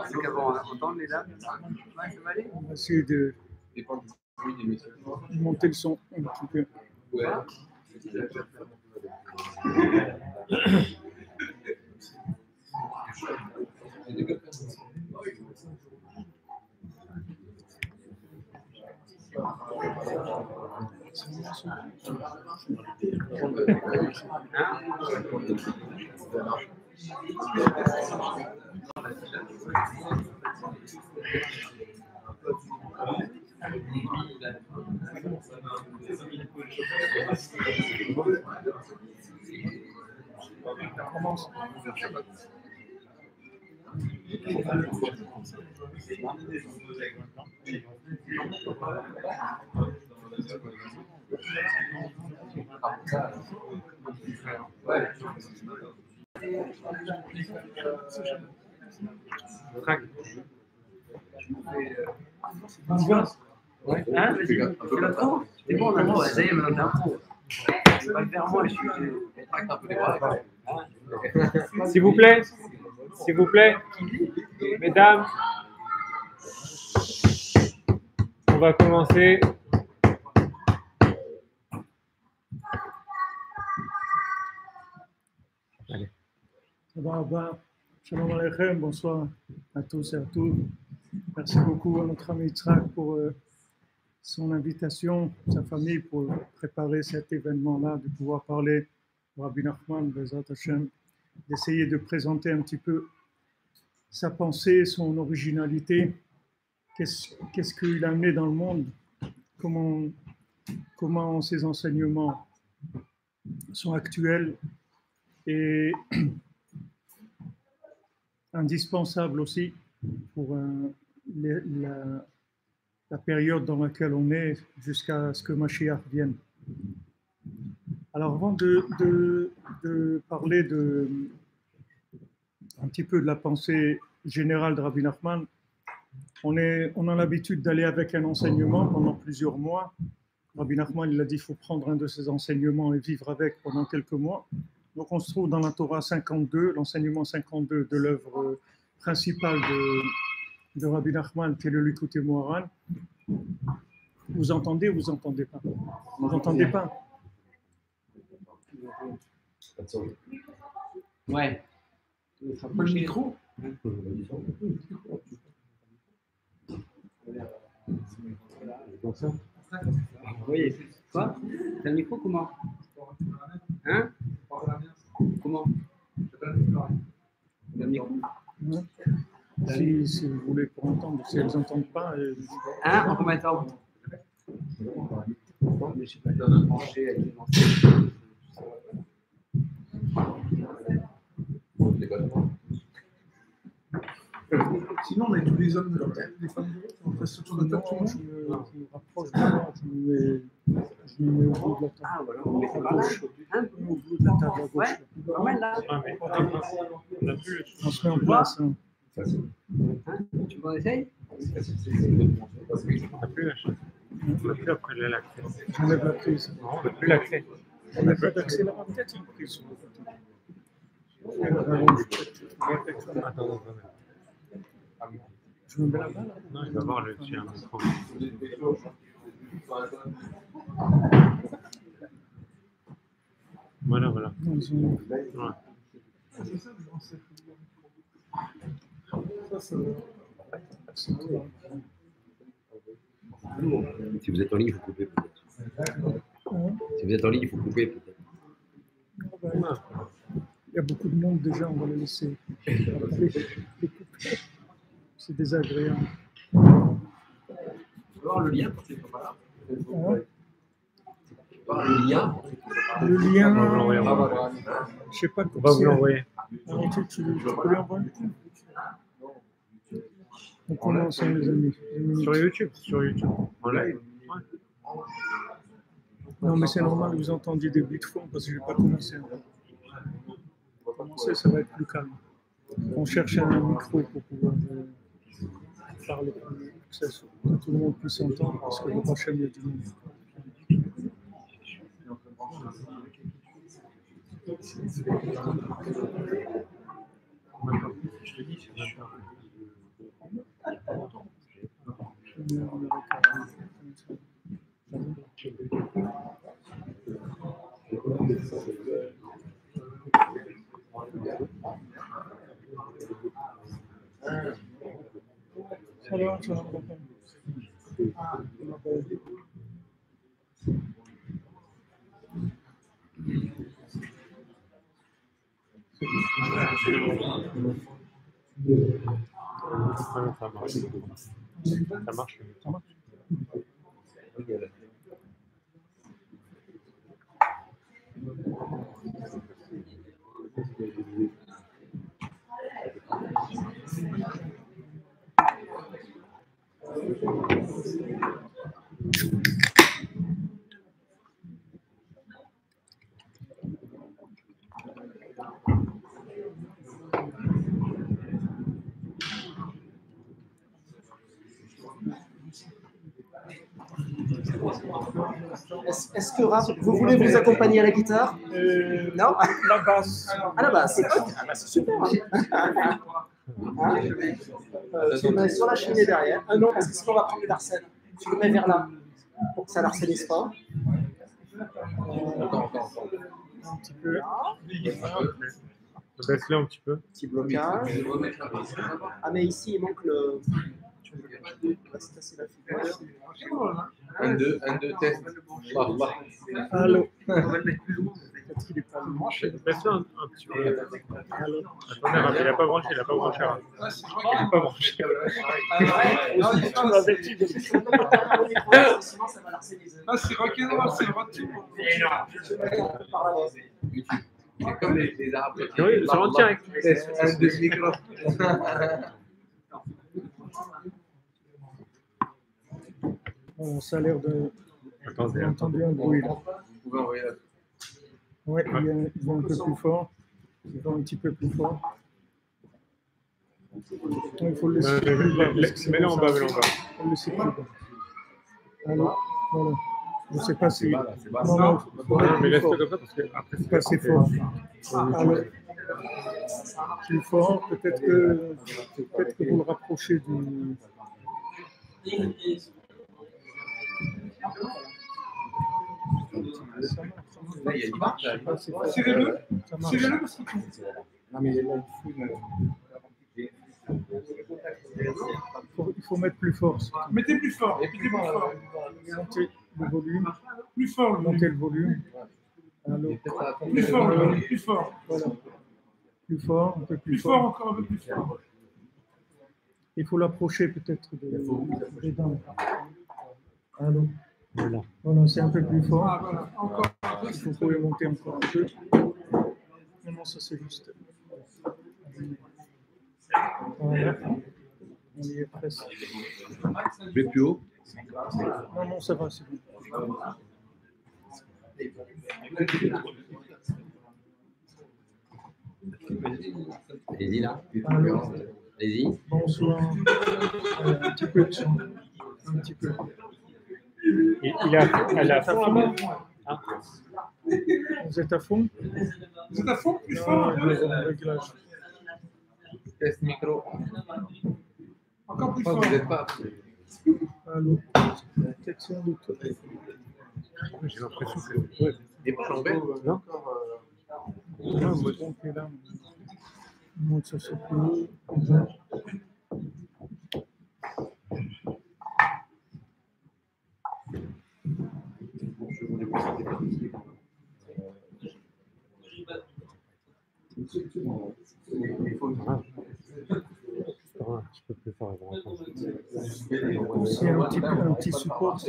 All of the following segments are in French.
C'est qu'avant, on entend les dames. On va essayer de monter le son un petit peu. Ouais. Ouais. Hein, vas-y, fais la pro. C'est bon, on a le droit. Ça y est, maintenant t'es un pro. C'est pas le faire moi, je suis. Un peu les bras. S'il vous plaît, mesdames, on va commencer. Allez. Shalom Aleichem, bonsoir à tous et à toutes. Merci beaucoup à notre ami Yitzhak pour son invitation, sa famille, pour préparer cet événement-là, de pouvoir parler de Rabbi Nachman, Bezrat Hashem, d'essayer de présenter un petit peu sa pensée, son originalité, qu'est-ce qu'il a amené dans le monde, comment ses enseignements sont actuels et indispensables aussi pour la période dans laquelle on est jusqu'à ce que Mashiach vienne. Alors avant de parler un petit peu de la pensée générale de Rabbi Nachman, on a l'habitude d'aller avec un enseignement pendant plusieurs mois. Rabbi Nachman, il a dit qu'il faut prendre un de ces enseignements et vivre avec pendant quelques mois. Donc on se trouve dans la Torah 52, l'enseignement 52 de l'œuvre principale de Rabbi Nachman, qui est le Likutei Moharan. Vous entendez ou vous n'entendez pas? Vous n'entendez pas? Ouais. Pas le micro. Oui. Quoi? T'as le micro comment? Hein? Comment? T'as le micro? Si vous voulez pour entendre, si elles n'entendent pas. Hein? En combien de temps? Mais je sais pas, sinon, on a tous les hommes de l'autre, les femmes de l'autre, on reste autour de la table. Je me rapproche de moi, je me mets au bout de la table. Ah, voilà, on met ça par là. Hein? Au bout de la table à gauche. Ouais, pas mal là. On se met en place. Hein. Hein? Tu veux qu'on essaye? On n'a plus la chaîne. On n'a plus après l'accès. J'enlève la prise. Non, on n'a plus l'accès. On n'a pas d'accès là, peut-être une prise sur le côté. Attends. Je me mets là-bas là. Non, il va voir le tien micro. Voilà. Ouais. Si vous êtes en ligne, il faut couper peut-être. Si vous êtes en ligne, il faut couper peut-être. Il y a beaucoup de monde déjà, on va les laisser. C'est désagréable. Tu peux voir le lien quand tu n'es pas là. Le lien. Le lien, On va vous l'envoyer. je sais pas On comment va vous c'est. l'envoyer. Alors, tu peux lui envoyer. On commence, hein, les amis. Sur YouTube. En live. Ouais. Non, mais c'est normal que vous entendiez des bruits de fond parce que je n'ai pas commencé. On va commencer, ça va être plus calme. On cherche un micro pour pouvoir parler plus, que tout le monde puisse entendre, parce que le prochain, il y a du monde. Je te dis, c'est même pas. Salam, salam, Ça marche. Ça marche. ça marche. Est-ce que Raph, vous voulez vous accompagner à la guitare? Non? La basse. Ah la basse, c'est ah, bah, c'est super. Hein? Tu le mets sur la cheminée derrière. Ah non, parce que sinon on va prendre de l'arsène. Tu le mets vers là, pour que ça l'arsénise pas. Un petit peu. Baisse-le un petit peu. Petit blocage. Ah mais ici il manque le... C'est la figure. 1, 2, test. Allô. Baisse-le un petit peu. Attendez, Raph, il n'a pas branché, Raph. Il n'a pas branché. Sinon ça va l'arseniser. Ah, c'est rock'n'roll, c'est rock. C'est comme les Arabes. Oui, sur en direct. 1, 2, micro. Ça a l'air de... Attendez. J'ai entendu un bruit là. Vous pouvez envoyer là. Ouais, ils vont un peu plus fort. Ils vont un petit peu plus fort. Il faut le laisser plus bas. Mets-le en bas, Il faut le laisser plus bas. Alors, voilà. Je ne sais pas si... C'est bas. Non, mais laisse-le comme ça parce que après c'est pas assez fort. Alors, plus fort, peut-être que vous le rapprochez du... Là, il y a une marche. Serrez-le. Ça marche. Serrez-le parce que Non, mais là, Il faut mettre plus fort. mettez plus fort. Mettez plus fort. Montez le volume. Plus fort. Montez le volume. Alors, Plus fort. Plus fort. voilà. Plus fort, un peu plus Plus fort, fort. encore un peu plus fort. Il faut l'approcher peut-être des dents. Alors, voilà, c'est un peu plus fort. Ah, voilà. Encore. Vous pouvez monter encore un peu. Non, ça c'est juste. Voilà. On y est presque. Je vais plus haut. Non, ça va, c'est bon. Allez-y là. Alors, Allez-y. bonsoir. Un petit peu de son. Un petit peu. Elle a fond là-bas. Vous êtes à fond? Vous êtes à fond, plus Non, fort. le réglage. Test micro. Encore plus Je crois fort. que vous n'êtes pas. Allô? Protection de tout. J'ai l'impression que. Ouais. Et pas chambé. Non. Non, vous trompez là. Non, ça c'est plus haut. Un petit peu plus fort, ils vont entendre. Aussi un petit support.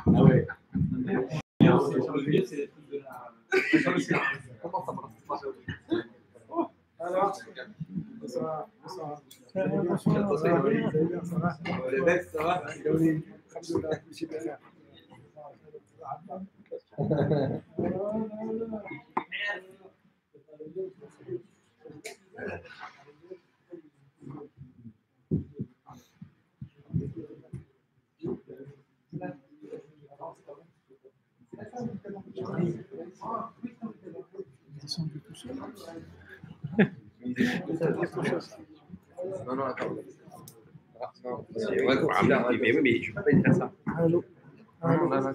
Ah ouais. Alors, ça va. Les bêtes, ça va. Descendu tout seul. Non, non, attends. Ah, non, c'est vrai qu'on ramène, mais oui, mais je ne peux pas lui faire ça. Allô? Allô? Non, non,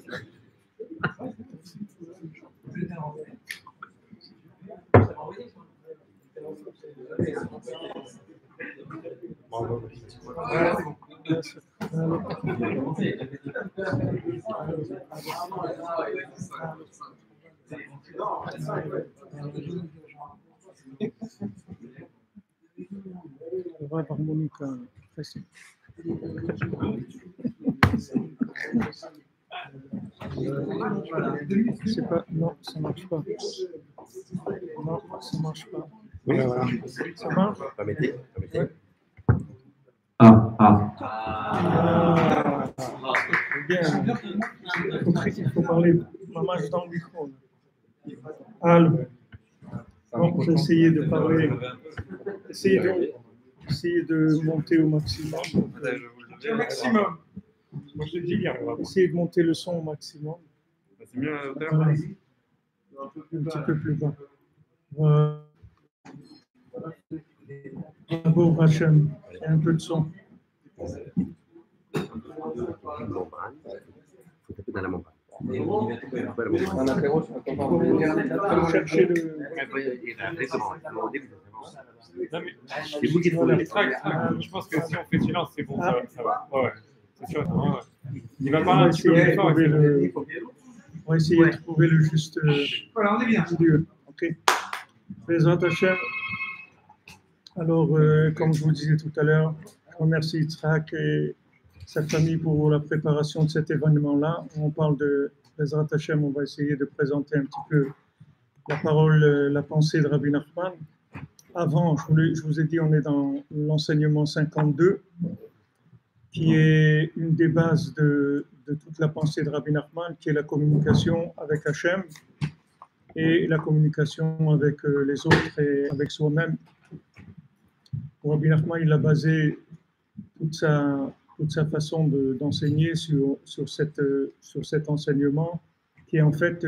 Grave harmonica, précis. C'est pas, non, ça marche pas. Non, ça marche pas. oui, voilà. Ça marche? Permettez. Ouais. Ah. Bien. Il faut parler maman dans le micro. Allô. Donc, j'ai essayé de parler. Essayez de monter au maximum. Au maximum. Moi, je te dis hier. Essayez de monter le son au maximum. C'est mieux à hauteur. Voilà. Un petit peu plus bas. Voilà. Bravo, Hachem. Il y a un peu de son. Il faut taper dans la membrane. Un apéro, je peux pas Faut chercher le. Non, mais C'est vous qui trouvez les track, je pense que si on fait silence, c'est bon, ça va. Ouais, c'est sûr. Ouais. Il va On parler va un petit peu essayer de plus fort. trouver le. On va essayer de trouver le juste. Voilà, on est bien. Lieu. Ok. Bezrat Hachem. Alors, comme je vous disais tout à l'heure, je remercie Yitzhak et sa famille pour la préparation de cet événement-là. On parle de Bezrat Hachem, on va essayer de présenter un petit peu la parole, la pensée de Rabbi Nachman. Avant, je vous ai dit, on est dans l'enseignement 52, qui est une des bases de toute la pensée de Rabbi Nachman, qui est la communication avec Hachem et la communication avec les autres et avec soi-même. Rabbi Nachman, il a basé toute sa façon d'enseigner sur cet enseignement, qui est en fait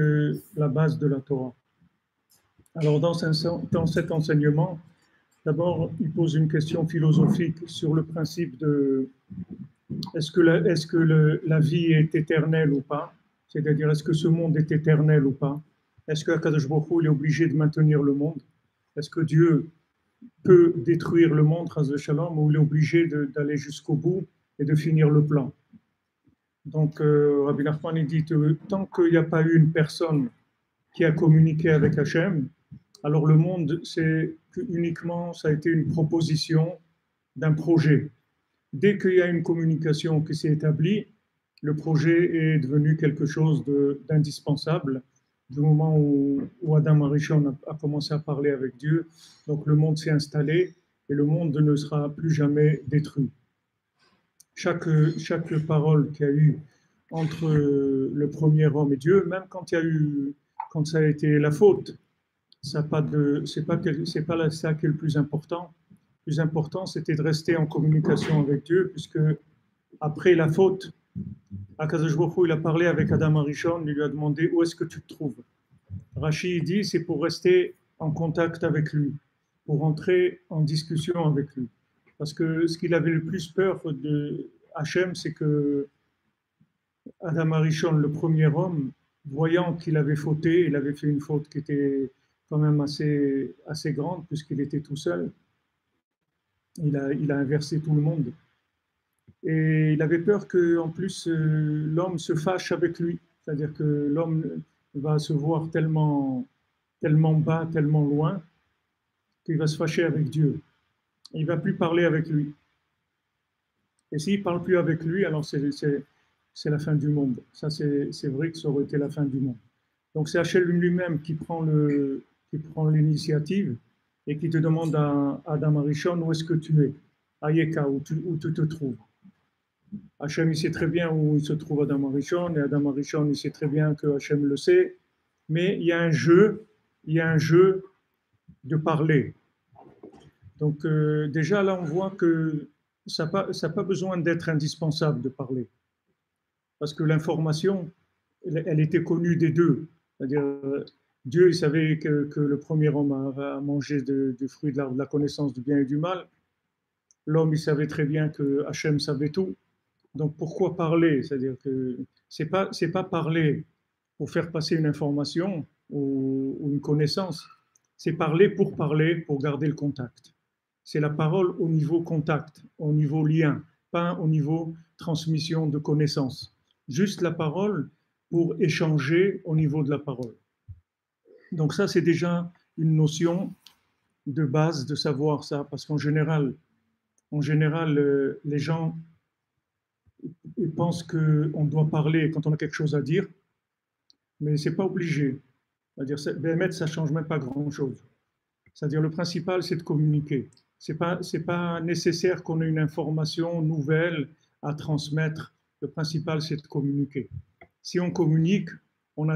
la base de la Torah. Alors, dans cet enseignement, d'abord, il pose une question philosophique sur le principe de est-ce que la vie est éternelle ou pas? C'est-à-dire, est-ce que ce monde est éternel ou pas? Est-ce que Akadosh Baruch Hu est obligé de maintenir le monde? Est-ce que Dieu peut détruire le monde, Chas v'Shalom, ou il est obligé d'aller jusqu'au bout et de finir le plan? Donc, Rabbi Nachman il dit tant qu'il n'y a pas eu une personne qui a communiqué avec Hachem, alors le monde, c'est uniquement, ça a été une proposition d'un projet. Dès qu'il y a une communication qui s'est établie, le projet est devenu quelque chose d'indispensable. Du moment où Adam Arishon a commencé à parler avec Dieu, donc le monde s'est installé et le monde ne sera plus jamais détruit. Chaque parole qu'il y a eu entre le premier homme et Dieu, même quand ça a été la faute, c'est pas ça qui est le plus important. Le plus important, c'était de rester en communication avec Dieu, puisque après la faute, Akadosh Baruch Hu, il a parlé avec Adam Arishon, il lui a demandé où est-ce que tu te trouves. Rachid dit c'est pour rester en contact avec lui, pour entrer en discussion avec lui. Parce que ce qu'il avait le plus peur de Hachem, c'est que Adam Arishon, le premier homme, voyant qu'il avait fauté, il avait fait une faute qui était quand même assez grande, puisqu'il était tout seul. Il a inversé tout le monde. Et il avait peur qu'en plus, l'homme se fâche avec lui. C'est-à-dire que l'homme va se voir tellement bas, tellement loin, qu'il va se fâcher avec Dieu. Il ne va plus parler avec lui. Et s'il ne parle plus avec lui, alors c'est la fin du monde. Ça, c'est vrai que ça aurait été la fin du monde. Donc c'est Hachem lui-même qui prend l'initiative et qui te demande à Adam Arishon où est-ce que tu es, à Yeka, où tu te trouves. Hachem, il sait très bien où il se trouve Adam Arishon, et Adam Arishon, il sait très bien que Hachem le sait, mais il y a un jeu de parler. Donc déjà là, on voit que ça n'a pas besoin d'être indispensable de parler. Parce que l'information, elle était connue des deux. C'est-à-dire, Dieu il savait que le premier homme a mangé du fruit de la connaissance du bien et du mal. L'homme, il savait très bien que Hachem savait tout. Donc pourquoi parler? C'est-à-dire que c'est pas parler pour faire passer une information ou une connaissance. C'est parler, pour garder le contact. C'est la parole au niveau contact, au niveau lien, pas au niveau transmission de connaissances. Juste la parole pour échanger au niveau de la parole. Donc ça, c'est déjà une notion de base de savoir ça, parce qu'en général, les gens ils pensent qu'on doit parler quand on a quelque chose à dire, mais ce n'est pas obligé. C'est-à-dire, ça ne change même pas grand-chose. C'est-à-dire, le principal, c'est de communiquer. Ce n'est pas nécessaire qu'on ait une information nouvelle à transmettre. Le principal, c'est de communiquer. Si on communique, on est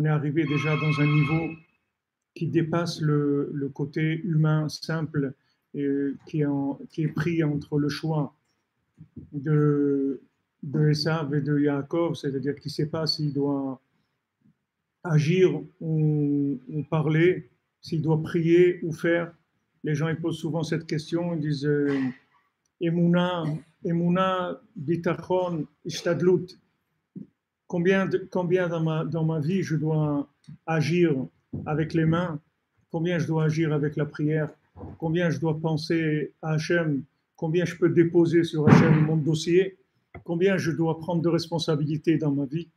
arrivé déjà dans un niveau qui dépasse le côté humain simple qui est pris entre le choix de Esav et de Yaakov, c'est-à-dire qu'il ne sait pas s'il doit agir ou parler, s'il doit prier ou faire. Les gens ils posent souvent cette question, ils disent Emouna, Bitachon, Ishtadlut. Combien dans ma vie je dois agir avec les mains, combien je dois agir avec la prière, combien je dois penser à Hachem, combien je peux déposer sur Hachem mon dossier, combien je dois prendre de responsabilités dans ma vie.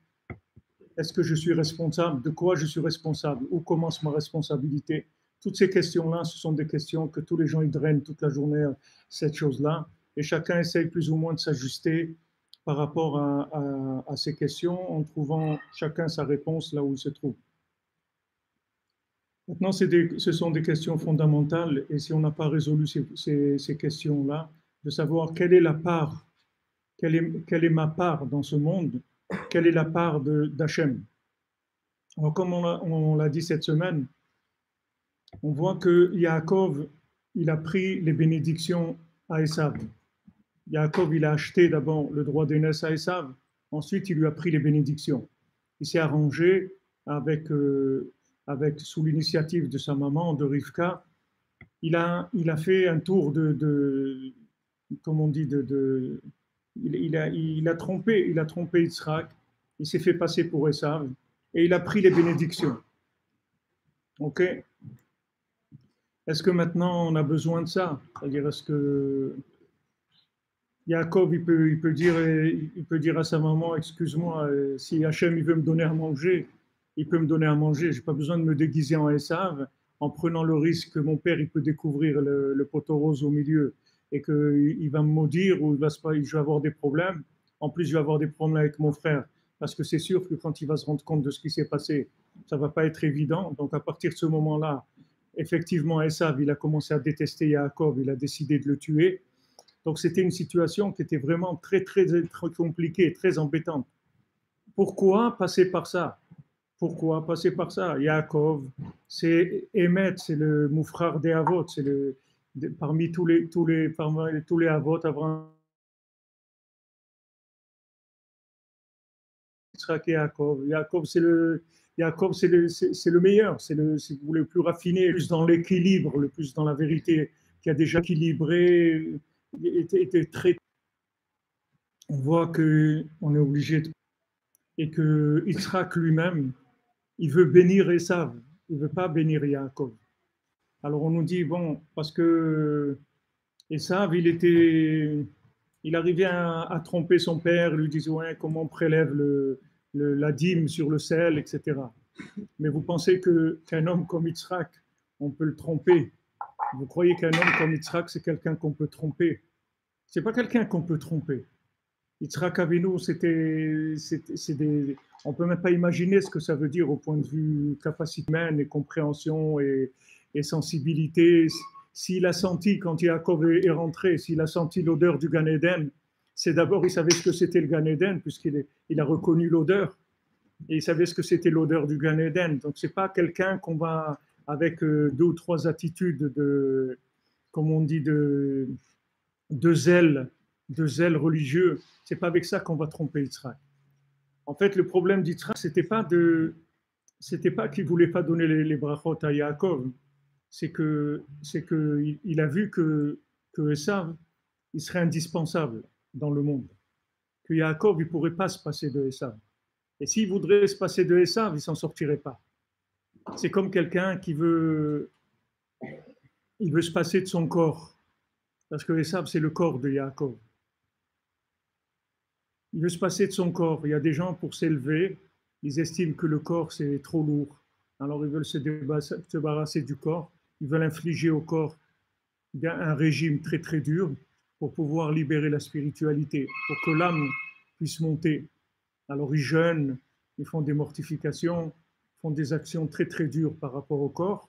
Est-ce que je suis responsable? De quoi je suis responsable? Où commence ma responsabilité? Toutes ces questions-là, ce sont des questions que tous les gens ils drainent toute la journée, cette chose-là. Et chacun essaye plus ou moins de s'ajuster par rapport à ces questions en trouvant chacun sa réponse là où il se trouve. Maintenant, ce sont des questions fondamentales et si on n'a pas résolu ces questions-là, de savoir quelle est la part, quelle est ma part dans ce monde, quelle est la part d'Hachem. Alors, comme on l'a dit cette semaine, on voit que Yaakov, il a pris les bénédictions à Esav. Yaakov, il a acheté d'abord le droit d'aînesse à Esav, ensuite il lui a pris les bénédictions. Il s'est arrangé sous l'initiative de sa maman, de Rivka, il a fait un tour comme on dit, il a trompé Yitzhak, il s'est fait passer pour Esav, et il a pris les bénédictions. Ok? Est-ce que maintenant on a besoin de ça? C'est-à-dire, est-ce que Yaakov, il peut dire à sa maman, excuse-moi, si Hachem il veut me donner à manger, il peut me donner à manger. Je n'ai pas besoin de me déguiser en Esav en prenant le risque que mon père il peut découvrir le poteau rose au milieu et qu'il va me maudire ou je vais avoir des problèmes. En plus, je vais avoir des problèmes avec mon frère parce que c'est sûr que quand il va se rendre compte de ce qui s'est passé, ça ne va pas être évident. Donc, à partir de ce moment-là, effectivement, Esav, il a commencé à détester Yaakov, il a décidé de le tuer. Donc, c'était une situation qui était vraiment très, très, très compliquée, très embêtante. Pourquoi passer par ça? Pourquoi passer par ça? Yaakov, c'est Emet, c'est le moufrar des Avot, c'est parmi tous les Avot, Abraham, Yitzhak et Yaakov. Yaakov, c'est le meilleur, c'est si vous voulez, le plus raffiné, le plus dans l'équilibre, le plus dans la vérité, qui a déjà équilibré, était très. On voit qu'on est obligé et que Yitzhak lui-même, il veut bénir Esav, il ne veut pas bénir Yaakov. Alors on nous dit, bon, parce que Esav, il arrivait à tromper son père, il lui disait, ouais, comment on prélève la dîme sur le sel, etc. Mais vous pensez qu'un homme comme Yitzhak, on peut le tromper? Vous croyez qu'un homme comme Yitzhak, c'est quelqu'un qu'on peut tromper? Ce n'est pas quelqu'un qu'on peut tromper. Yitzhak Avinu, on ne peut même pas imaginer ce que ça veut dire au point de vue capacité humaine et compréhension et sensibilité. S'il a senti, quand Yaakov est rentré, s'il a senti l'odeur du Gan Eden, c'est d'abord, il savait ce que c'était le Gan Eden, puisqu'il a reconnu l'odeur, et il savait ce que c'était l'odeur du Gan Eden. Donc, ce n'est pas quelqu'un qu'on va avec 2 ou 3 attitudes de, comme on dit, de zèle religieux. C'est pas avec ça qu'on va tromper Yitzhak. En fait, le problème d'Yitzhak, c'était pas qu'il voulait pas donner les brachot à Yaakov. C'est que il a vu que Esav, il serait indispensable dans le monde. Que Yaakov, il pourrait pas se passer de Esav. Et s'il voudrait se passer de Esav, il s'en sortirait pas. C'est comme quelqu'un qui veut se passer de son corps. Parce que Esav, c'est le corps de Yaakov. Il veut se passer de son corps. Il y a des gens, pour s'élever, ils estiment que le corps, c'est trop lourd. Alors, ils veulent se débarrasser du corps. Ils veulent infliger au corps un régime très, très dur pour pouvoir libérer la spiritualité, pour que l'âme puisse monter. Alors, ils jeûnent, ils font des mortifications, font des actions très, très dures par rapport au corps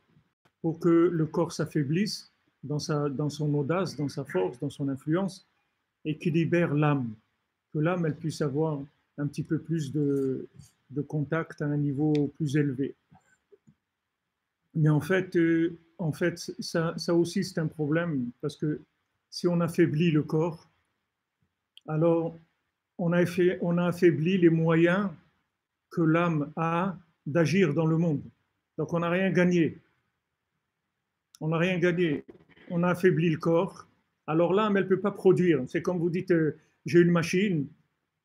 pour que le corps s'affaiblisse dans son audace, dans sa force, dans son influence et qu'il libère l'âme. Que l'âme, elle puisse avoir un petit peu plus de contact à un niveau plus élevé. Mais en fait ça aussi, c'est un problème, parce que si on affaiblit le corps, alors on a affaibli les moyens que l'âme a d'agir dans le monde. Donc on n'a rien gagné. On n'a rien gagné. On a affaibli le corps. Alors l'âme, elle ne peut pas produire. C'est comme vous dites, j'ai une machine,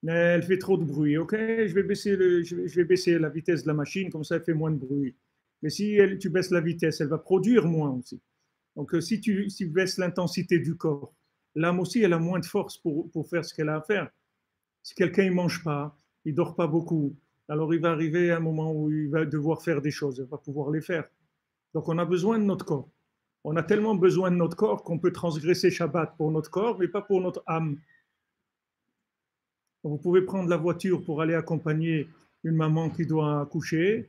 mais elle fait trop de bruit. Ok, je vais baisser la vitesse de la machine, comme ça elle fait moins de bruit. Mais si tu baisses la vitesse, elle va produire moins aussi. Donc si tu baisses l'intensité du corps, l'âme aussi, elle a moins de force pour faire ce qu'elle a à faire. Si quelqu'un ne mange pas, il ne dort pas beaucoup, alors il va arriver à un moment où il va devoir faire des choses, il va pouvoir les faire. Donc on a besoin de notre corps. On a tellement besoin de notre corps qu'on peut transgresser Shabbat pour notre corps, mais pas pour notre âme. Vous pouvez prendre la voiture pour aller accompagner une maman qui doit accoucher,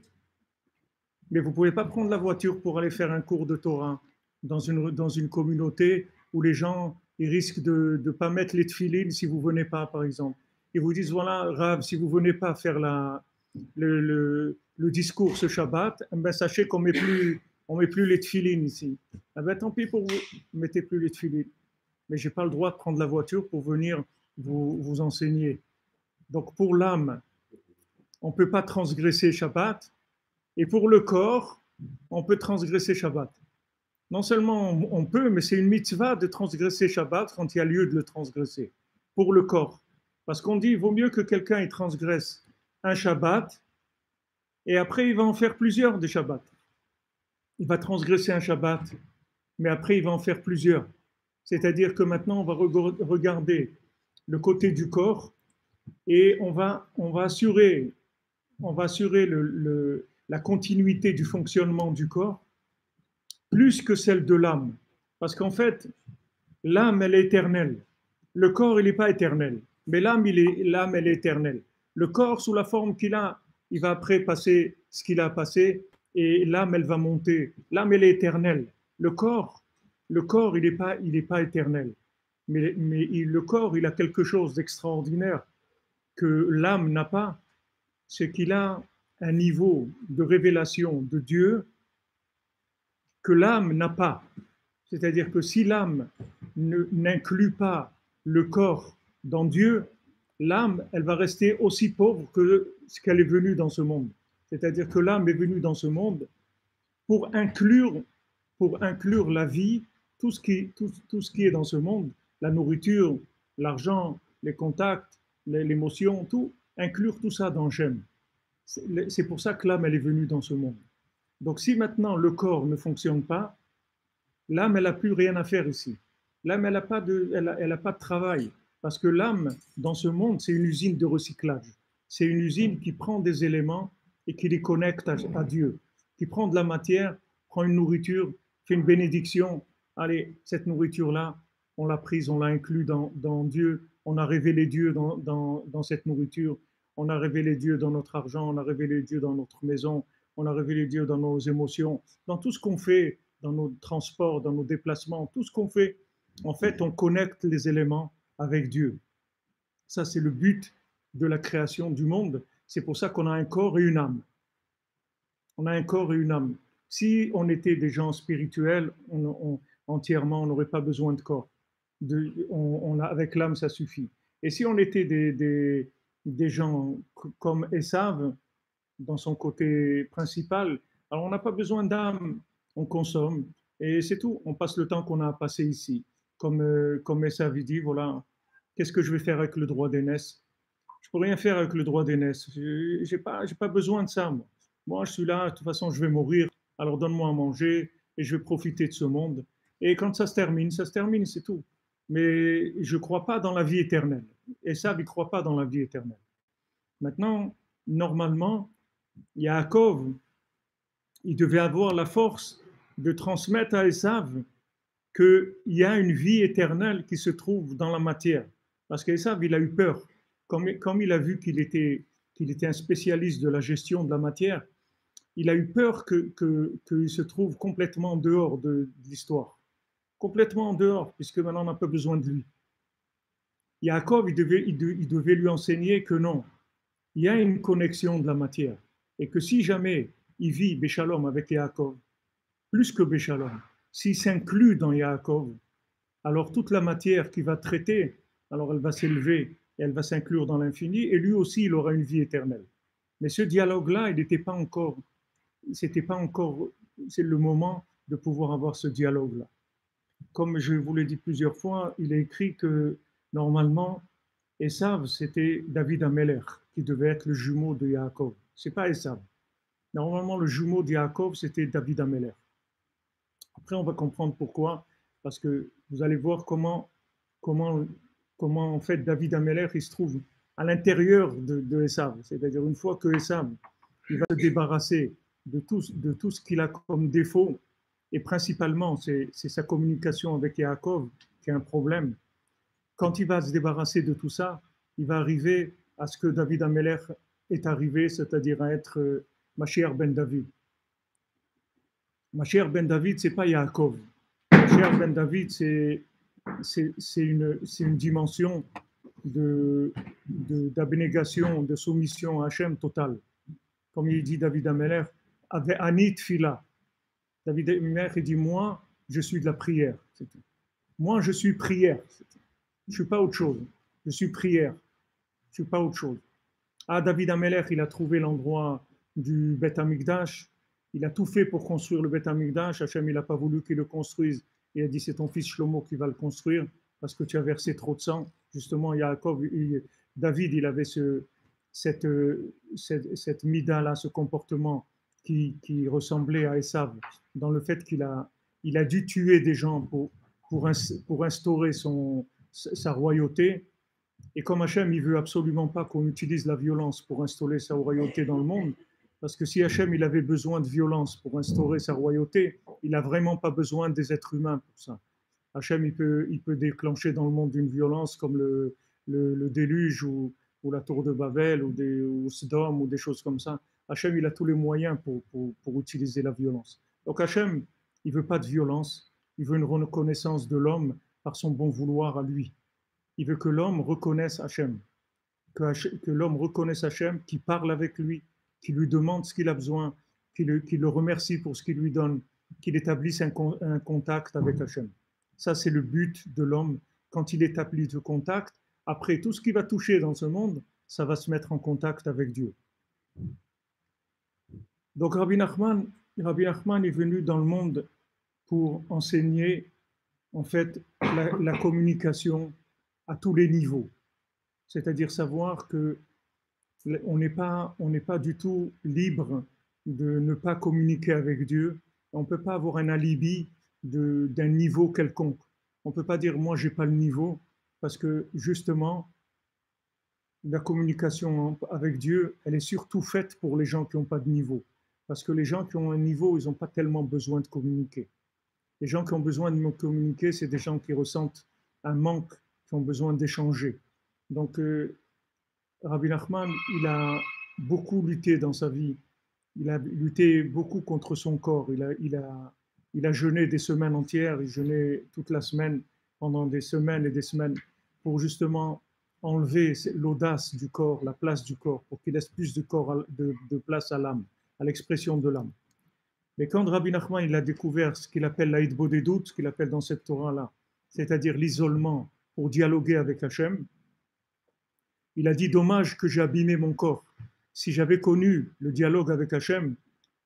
mais vous ne pouvez pas prendre la voiture pour aller faire un cours de Torah dans une communauté où les gens ils risquent de ne pas mettre les tefilines si vous ne venez pas, par exemple. Ils vous disent, voilà, Rav, si vous ne venez pas faire le discours ce Shabbat, ben, sachez qu'on met plus les tefilines ici. Eh ben, tant pis pour vous, ne mettez plus les tefilines. Mais je n'ai pas le droit de prendre la voiture pour venir vous enseigner. Donc pour l'âme, on ne peut pas transgresser Shabbat. Et pour le corps, on peut transgresser Shabbat. Non seulement on peut, mais c'est une mitzvah de transgresser Shabbat quand il y a lieu de le transgresser. Pour le corps. Parce qu'on dit, il vaut mieux que quelqu'un il transgresse un Shabbat et après il va en faire plusieurs des Shabbats. Il va transgresser un Shabbat, mais après il va en faire plusieurs. C'est-à-dire que maintenant on va regarder le côté du corps et on va assurer la continuité du fonctionnement du corps plus que celle de l'âme. Parce qu'en fait, l'âme, elle est éternelle. Le corps, il n'est pas éternel. Mais l'âme, elle est éternelle. Le corps, sous la forme qu'il a, il va après passer ce qu'il a passé et l'âme, elle va monter. L'âme, elle est éternelle. Le corps, il n'est pas éternel. Mais le corps, il a quelque chose d'extraordinaire que l'âme n'a pas. C'est qu'il a un niveau de révélation de Dieu que l'âme n'a pas. C'est-à-dire que si l'âme n'inclut pas le corps dans Dieu, l'âme, elle va rester aussi pauvre que ce qu'elle est venue dans ce monde. C'est-à-dire que l'âme est venue dans ce monde pour inclure la vie, tout ce qui est dans ce monde, la nourriture, l'argent, les contacts, l'émotion, tout, inclure tout ça dans Shem. C'est pour ça que l'âme, elle est venue dans ce monde. Donc si maintenant le corps ne fonctionne pas, l'âme, elle n'a plus rien à faire ici. L'âme, elle n'a pas de travail. Parce que l'âme, dans ce monde, c'est une usine de recyclage. C'est une usine qui prend des éléments et qui les connecte à Dieu. Qui prend de la matière, prend une nourriture, fait une bénédiction. Allez, cette nourriture-là, on l'a prise, on l'a inclus dans Dieu. On a révélé Dieu dans cette nourriture. On a révélé Dieu dans notre argent. On a révélé Dieu dans notre maison. On a révélé Dieu dans nos émotions. Dans tout ce qu'on fait, dans nos transports, dans nos déplacements, tout ce qu'on fait, en fait, on connecte les éléments avec Dieu. Ça, c'est le but de la création du monde. C'est pour ça qu'on a un corps et une âme. On a un corps et une âme. Si on était des gens spirituels, entièrement, on n'aurait pas besoin de corps. Avec l'âme, ça suffit. Et si on était des gens comme Esav, dans son côté principal, alors on n'a pas besoin d'âme, on consomme, et c'est tout. On passe le temps qu'on a à passer ici. Comme Esav dit, voilà, qu'est-ce que je vais faire avec le droit d'aînesse? Je peux rien faire avec le droit d'aînesse. J'ai pas besoin de ça, moi. Moi, je suis là, de toute façon, je vais mourir, alors donne-moi à manger, et je vais profiter de ce monde. Et quand ça se termine, c'est tout. Mais je ne crois pas dans la vie éternelle. Et ça, il ne croit pas dans la vie éternelle. Maintenant, normalement, Yaakov, il devait avoir la force de transmettre à Esav qu'il y a une vie éternelle qui se trouve dans la matière. Parce qu'Esav, il a eu peur. Comme il a vu qu'il était un spécialiste de la gestion de la matière, il a eu peur qu'il se trouve complètement en dehors de l'histoire. Complètement en dehors, puisque maintenant on n'a pas besoin de lui. Yaakov, il devait lui enseigner que non, il y a une connexion de la matière, et que si jamais il vit Béchalom avec Yaakov, plus que Béchalom, s'il s'inclut dans Yaakov, alors toute la matière qu'il va traiter, alors elle va s'élever, et elle va s'inclure dans l'infini, et lui aussi, il aura une vie éternelle. Mais ce dialogue-là, il n'était pas encore, c'est le moment de pouvoir avoir ce dialogue-là. Comme je vous l'ai dit plusieurs fois, il est écrit que normalement, Esav, c'était David Améler, qui devait être le jumeau de Yaakov. Ce n'est pas Esav. Normalement, le jumeau de Yaakov, c'était David Améler. Après, on va comprendre pourquoi, parce que vous allez voir comment en fait David Améler, il se trouve à l'intérieur de Esav. C'est-à-dire une fois que Esav, il va se débarrasser de tout ce qu'il a comme défaut, et principalement, c'est sa communication avec Yaakov qui est un problème. Quand il va se débarrasser de tout ça, il va arriver à ce que David Améler est arrivé, c'est-à-dire à être Mashiach ben David. Mashiach ben David, ce n'est pas Yaakov. Mashiach ben David, c'est une dimension d'abnégation, de soumission à Hachem totale. Comme il dit David Améler, avec Anit Fila. David Améler, il dit, moi, je suis de la prière. C'est tout. Moi, je suis prière. Je ne suis pas autre chose. Je suis prière. Je ne suis pas autre chose. Ah, David Améler, il a trouvé l'endroit du Beth Amikdash. Il a tout fait pour construire le Beth Amikdash. Hachem, il n'a pas voulu qu'il le construise. Il a dit, c'est ton fils Shlomo qui va le construire parce que tu as versé trop de sang. Justement, David, il avait cette mida-là, ce comportement qui ressemblait à Esav, dans le fait qu'il a dû tuer des gens pour instaurer sa royauté. Et comme Hachem, il ne veut absolument pas qu'on utilise la violence pour instaurer sa royauté dans le monde, parce que si Hachem il avait besoin de violence pour instaurer sa royauté, il n'a vraiment pas besoin des êtres humains pour ça. Hachem, il peut déclencher dans le monde une violence comme le déluge ou la tour de Babel ou Sodome ou des choses comme ça. Hachem, il a tous les moyens pour utiliser la violence. Donc Hachem, il ne veut pas de violence, il veut une reconnaissance de l'homme par son bon vouloir à lui. Il veut que l'homme reconnaisse Hachem, que l'homme reconnaisse Hachem, qui parle avec lui, qui lui demande ce qu'il a besoin, qui le remercie pour ce qu'il lui donne, qu'il établisse un contact avec Hachem. Ça, c'est le but de l'homme. Quand il établit ce contact, après, tout ce qui va toucher dans ce monde, ça va se mettre en contact avec Dieu. Donc Rabbi Nachman est venu dans le monde pour enseigner en fait la communication à tous les niveaux. C'est-à-dire savoir que on n'est pas du tout libre de ne pas communiquer avec Dieu. On ne peut pas avoir un alibi d'un niveau quelconque. On ne peut pas dire moi j'ai pas le niveau, parce que justement la communication avec Dieu, elle est surtout faite pour les gens qui n'ont pas de niveau. Parce que les gens qui ont un niveau, ils n'ont pas tellement besoin de communiquer. Les gens qui ont besoin de communiquer, c'est des gens qui ressentent un manque, qui ont besoin d'échanger. Donc, Rabbi Nachman, il a beaucoup lutté dans sa vie. Il a lutté beaucoup contre son corps. Il a jeûné des semaines entières. Il jeûnait toute la semaine, pendant des semaines et des semaines, pour justement enlever l'audace du corps, la place du corps, pour qu'il laisse plus de place à l'âme, à l'expression de l'âme. Mais quand Rabbi Nachman il a découvert ce qu'il appelle la Hitbodedut, ce qu'il appelle dans cette Torah-là, c'est-à-dire l'isolement pour dialoguer avec Hachem, il a dit dommage que j'ai abîmé mon corps. Si j'avais connu le dialogue avec Hachem,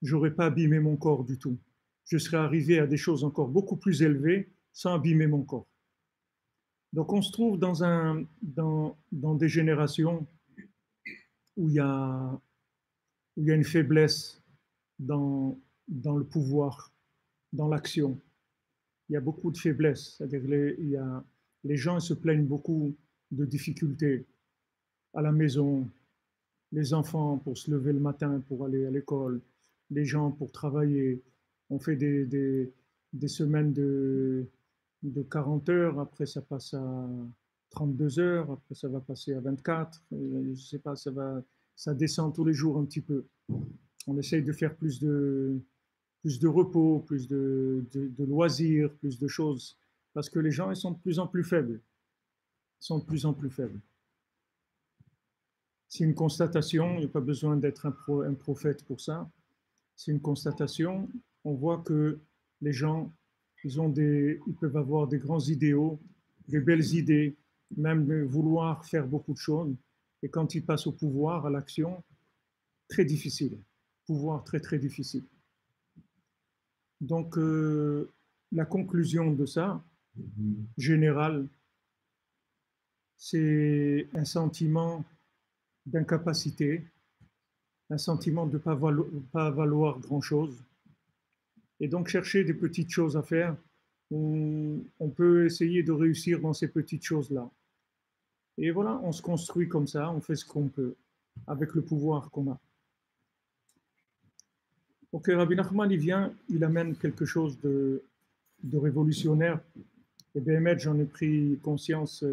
j'aurais pas abîmé mon corps du tout. Je serais arrivé à des choses encore beaucoup plus élevées sans abîmer mon corps. Donc on se trouve dans des générations où il y a une faiblesse dans le pouvoir, dans l'action. Il y a beaucoup de faiblesse, c'est-à-dire les gens se plaignent beaucoup de difficultés à la maison, les enfants pour se lever le matin pour aller à l'école, les gens pour travailler. On fait des semaines de 40 heures, après ça passe à 32 heures, après ça va passer à 24, je sais pas, ça descend tous les jours un petit peu. On essaye de faire plus de repos, plus de loisirs, plus de choses, parce que les gens ils sont de plus en plus faibles. Ils sont de plus en plus faibles. C'est une constatation, il n'y a pas besoin d'être un prophète pour ça. C'est une constatation. On voit que les gens, ils peuvent avoir des grands idéaux, des belles idées, même vouloir faire beaucoup de choses. Et quand ils passent au pouvoir, à l'action, très difficile. Pouvoir très très difficile. Donc, la conclusion de ça, générale, c'est un sentiment d'incapacité, un sentiment de ne pas valoir grand-chose. Et donc, chercher des petites choses à faire, on peut essayer de réussir dans ces petites choses-là. Et voilà, on se construit comme ça, on fait ce qu'on peut, avec le pouvoir qu'on a. Ok, Rabbi Nachman, il amène quelque chose de révolutionnaire. Et bien, j'en ai pris conscience.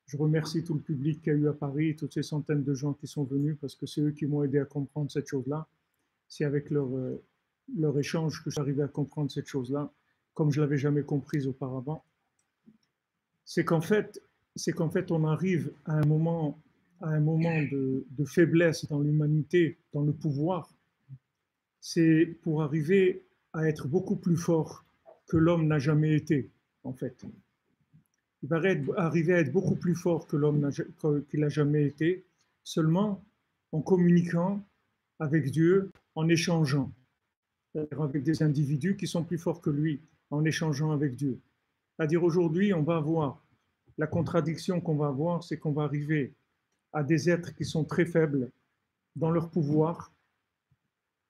Je remercie tout le public qu'il y a eu à Paris, toutes ces centaines de gens qui sont venus, parce que c'est eux qui m'ont aidé à comprendre cette chose-là. C'est avec leur échange que j'arrivais à comprendre cette chose-là, comme je ne l'avais jamais comprise auparavant. C'est qu'en fait, on arrive à un moment de faiblesse dans l'humanité, dans le pouvoir. C'est pour arriver à être beaucoup plus fort que l'homme n'a jamais été, en fait. Il va arriver à être beaucoup plus fort que l'homme qu'il n'a jamais été, seulement en communiquant avec Dieu, en échangeant avec des individus qui sont plus forts que lui, en échangeant avec Dieu. C'est-à-dire aujourd'hui, on va avoir, la contradiction qu'on va avoir, c'est qu'on va arriver à des êtres qui sont très faibles dans leur pouvoir,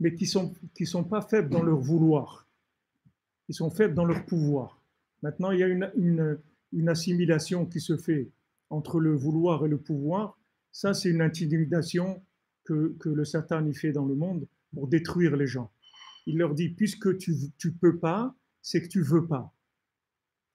mais qui sont pas faibles dans leur vouloir. Ils sont faibles dans leur pouvoir. Maintenant, il y a une assimilation qui se fait entre le vouloir et le pouvoir. Ça, c'est une intimidation que le Satan y fait dans le monde pour détruire les gens. Il leur dit, puisque tu peux pas, c'est que tu veux pas.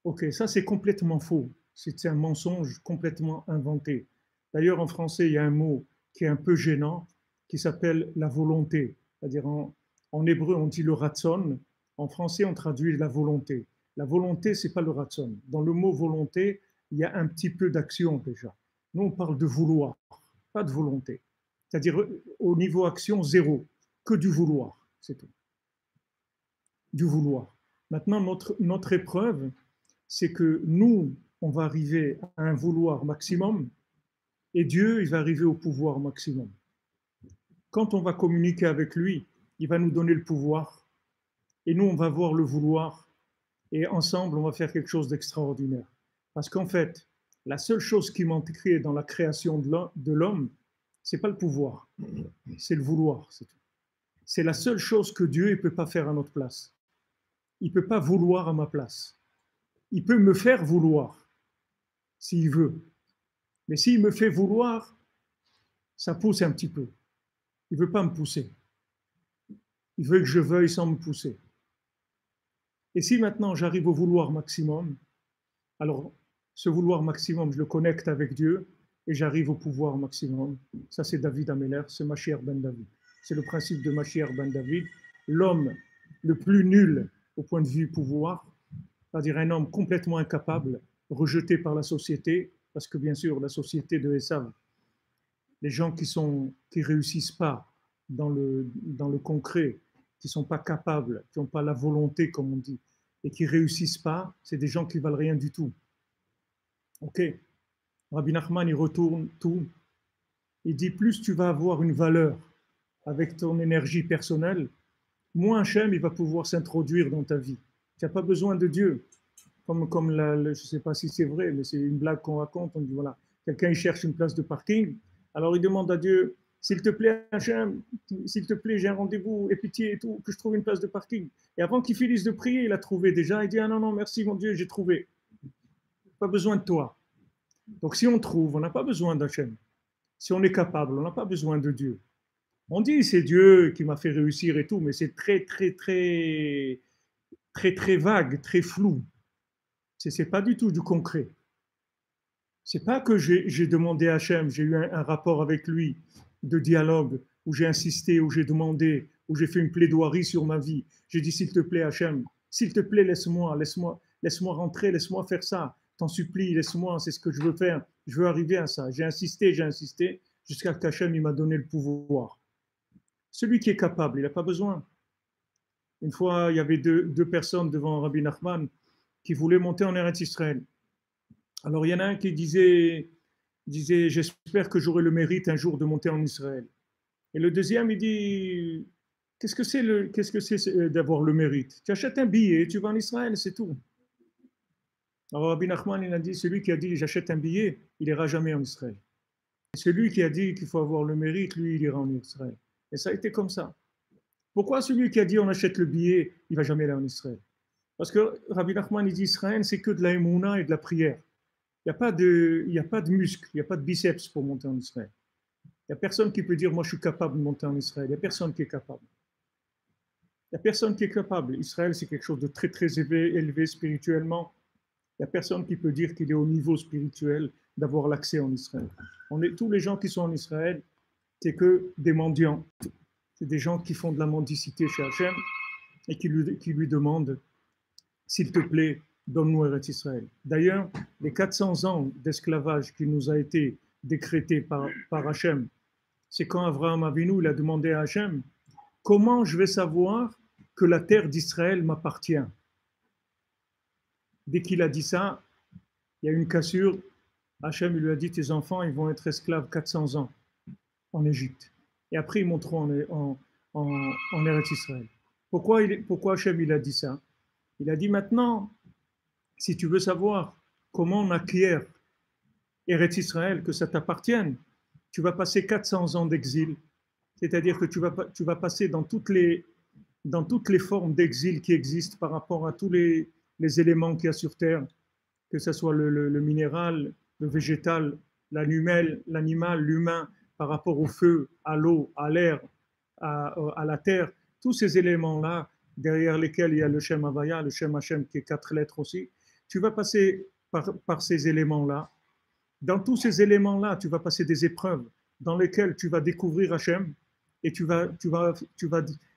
Ok, ça c'est complètement faux. C'est un mensonge complètement inventé. D'ailleurs, en français, il y a un mot qui est un peu gênant, qui s'appelle la volonté. C'est-à-dire en hébreu, on dit le ratson. En français, on traduit la volonté. La volonté, c'est pas le ratson. Dans le mot volonté, il y a un petit peu d'action déjà. Nous, on parle de vouloir, pas de volonté. C'est-à-dire au niveau action, zéro. Que du vouloir, c'est tout. Du vouloir. Maintenant, notre épreuve, c'est que nous, on va arriver à un vouloir maximum et Dieu, il va arriver au pouvoir maximum. Quand on va communiquer avec lui, il va nous donner le pouvoir et nous, on va voir le vouloir et ensemble, on va faire quelque chose d'extraordinaire. Parce qu'en fait, la seule chose qui manquait dans la création de l'homme, c'est pas le pouvoir, c'est le vouloir, c'est tout. C'est la seule chose que Dieu ne peut pas faire à notre place. Il ne peut pas vouloir à ma place. Il peut me faire vouloir, s'il veut. Mais s'il me fait vouloir, ça pousse un petit peu. Il ne veut pas me pousser. Il veut que je veuille sans me pousser. Et si maintenant j'arrive au vouloir maximum, alors ce vouloir maximum, je le connecte avec Dieu et j'arrive au pouvoir maximum. Ça, c'est David Améler, c'est Mashiach ben David. C'est le principe de Mashiach ben David. L'homme le plus nul au point de vue pouvoir, c'est-à-dire un homme complètement incapable, rejeté par la société, parce que bien sûr, la société de Esav, les gens qui réussissent pas dans le concret, qui ne sont pas capables, qui n'ont pas la volonté, comme on dit, et qui ne réussissent pas, c'est des gens qui ne valent rien du tout. Ok. Rabbi Nachman, il retourne tout. Il dit, plus tu vas avoir une valeur avec ton énergie personnelle, moins Hachem, il va pouvoir s'introduire dans ta vie. Tu n'as pas besoin de Dieu. Comme je ne sais pas si c'est vrai, mais c'est une blague qu'on raconte. On dit, voilà, quelqu'un il cherche une place de parking, alors il demande à Dieu, s'il te plaît, Hachem, s'il te plaît, j'ai un rendez-vous, et pitié et tout, que je trouve une place de parking. Et avant qu'il finisse de prier, il a trouvé déjà. Il dit, ah non, non, merci mon Dieu, j'ai trouvé. Pas besoin de toi. Donc si on trouve, on n'a pas besoin d'Hachem. Si on est capable, on n'a pas besoin de Dieu. On dit, c'est Dieu qui m'a fait réussir et tout, mais c'est très, très, très, très, très vague, très flou. C'est pas du tout du concret. C'est pas que j'ai demandé à Hachem, j'ai eu un rapport avec lui de dialogue, où j'ai insisté, où j'ai demandé, où j'ai fait une plaidoirie sur ma vie. J'ai dit, s'il te plaît, Hachem, s'il te plaît, laisse-moi rentrer, laisse-moi faire ça. T'en supplie, laisse-moi, c'est ce que je veux faire. Je veux arriver à ça. J'ai insisté, jusqu'à ce qu'Hachem il m'a donné le pouvoir. Celui qui est capable, il n'a pas besoin. Une fois, il y avait deux personnes devant Rabbi Nachman qui voulaient monter en Eretz Israël. Alors, il y en a un qui disait j'espère que j'aurai le mérite un jour de monter en Israël. Et le deuxième, il dit, qu'est-ce que c'est d'avoir le mérite? Tu achètes un billet, tu vas en Israël, c'est tout. Alors, Rabbi Nachman, il a dit, celui qui a dit, j'achète un billet, il n'ira jamais en Israël. Et celui qui a dit qu'il faut avoir le mérite, lui, il ira en Israël. Et ça a été comme ça. Pourquoi celui qui a dit, on achète le billet, il ne va jamais aller en Israël? Parce que Rabbi Nachman, il dit, Israël, c'est que de la émouna et de la prière. Il n'y a pas de muscles, il n'y a pas de biceps pour monter en Israël. Il n'y a personne qui peut dire, moi je suis capable de monter en Israël. Il n'y a personne qui est capable. Il n'y a personne qui est capable. Israël, c'est quelque chose de très, très élevé spirituellement. Il n'y a personne qui peut dire qu'il est au niveau spirituel d'avoir l'accès en Israël. Tous les gens qui sont en Israël, c'est que des mendiants. C'est des gens qui font de la mendicité chez Hachem et qui lui demandent, s'il te plaît, donne-nous Eretz Israël. D'ailleurs, les 400 ans d'esclavage qui nous a été décrété par Hachem, c'est quand Abraham Avinu il a demandé à Hachem, comment je vais savoir que la terre d'Israël m'appartient? Dès qu'il a dit ça, il y a eu une cassure. Hachem lui a dit, tes enfants, ils vont être esclaves 400 ans en Égypte. Et après, ils monteront en Eretz Israël. Pourquoi Hachem il a dit ça? Il a dit maintenant, si tu veux savoir comment on acquiert Eretz Israël, que ça t'appartienne, tu vas passer 400 ans d'exil. C'est-à-dire que tu vas passer dans toutes les formes d'exil qui existent par rapport à tous les éléments qu'il y a sur Terre, que ce soit le minéral, le végétal, l'animal, l'humain, par rapport au feu, à l'eau, à l'air, à la terre, tous ces éléments-là, derrière lesquels il y a le Shem Havaya, le Shem Hashem qui est 4 lettres aussi, tu vas passer par ces éléments-là. Dans tous ces éléments-là, tu vas passer des épreuves dans lesquelles tu vas découvrir Hashem et tu vas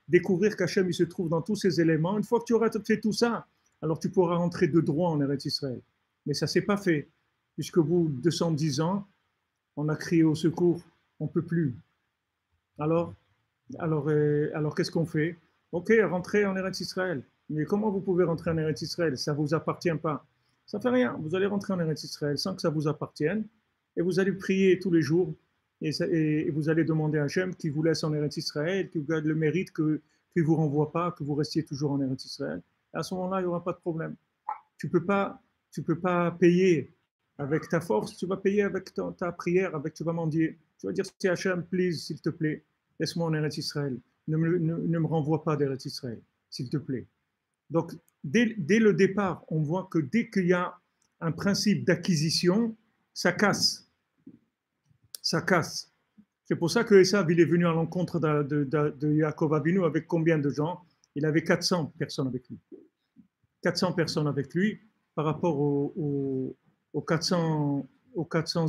découvrir qu'Hachem il se trouve dans tous ces éléments. Une fois que tu auras fait tout ça, alors tu pourras rentrer de droit en Eretz Israël. Mais ça ne s'est pas fait. Jusqu'au bout de 210 ans, on a crié au secours, on ne peut plus. Alors qu'est-ce qu'on fait? Ok, rentrez en Eretz Israël. Mais comment vous pouvez rentrer en Eretz Israël? Ça ne vous appartient pas. Ça ne fait rien. Vous allez rentrer en Eretz Israël sans que ça vous appartienne. Et vous allez prier tous les jours. Et vous allez demander à Hachem qui vous laisse en Eretz Israël, qui vous garde le mérite, qu'il ne vous renvoie pas, que vous restiez toujours en Eretz Israël. Et à ce moment-là, il n'y aura pas de problème. Tu peux pas payer avec ta force, tu vas payer avec ta prière, tu vas mendier. Tu vas dire, c'est Hachem, please, s'il te plaît, laisse-moi en Eretz Israël. Ne me renvoie pas d'Eretz Israël, s'il te plaît. Donc, dès le départ, on voit que dès qu'il y a un principe d'acquisition, ça casse. Ça casse. C'est pour ça que Esav, il est venu à l'encontre de Yaakov Avinu avec combien de gens? Il avait 400 personnes avec lui. 400 personnes avec lui par rapport aux 400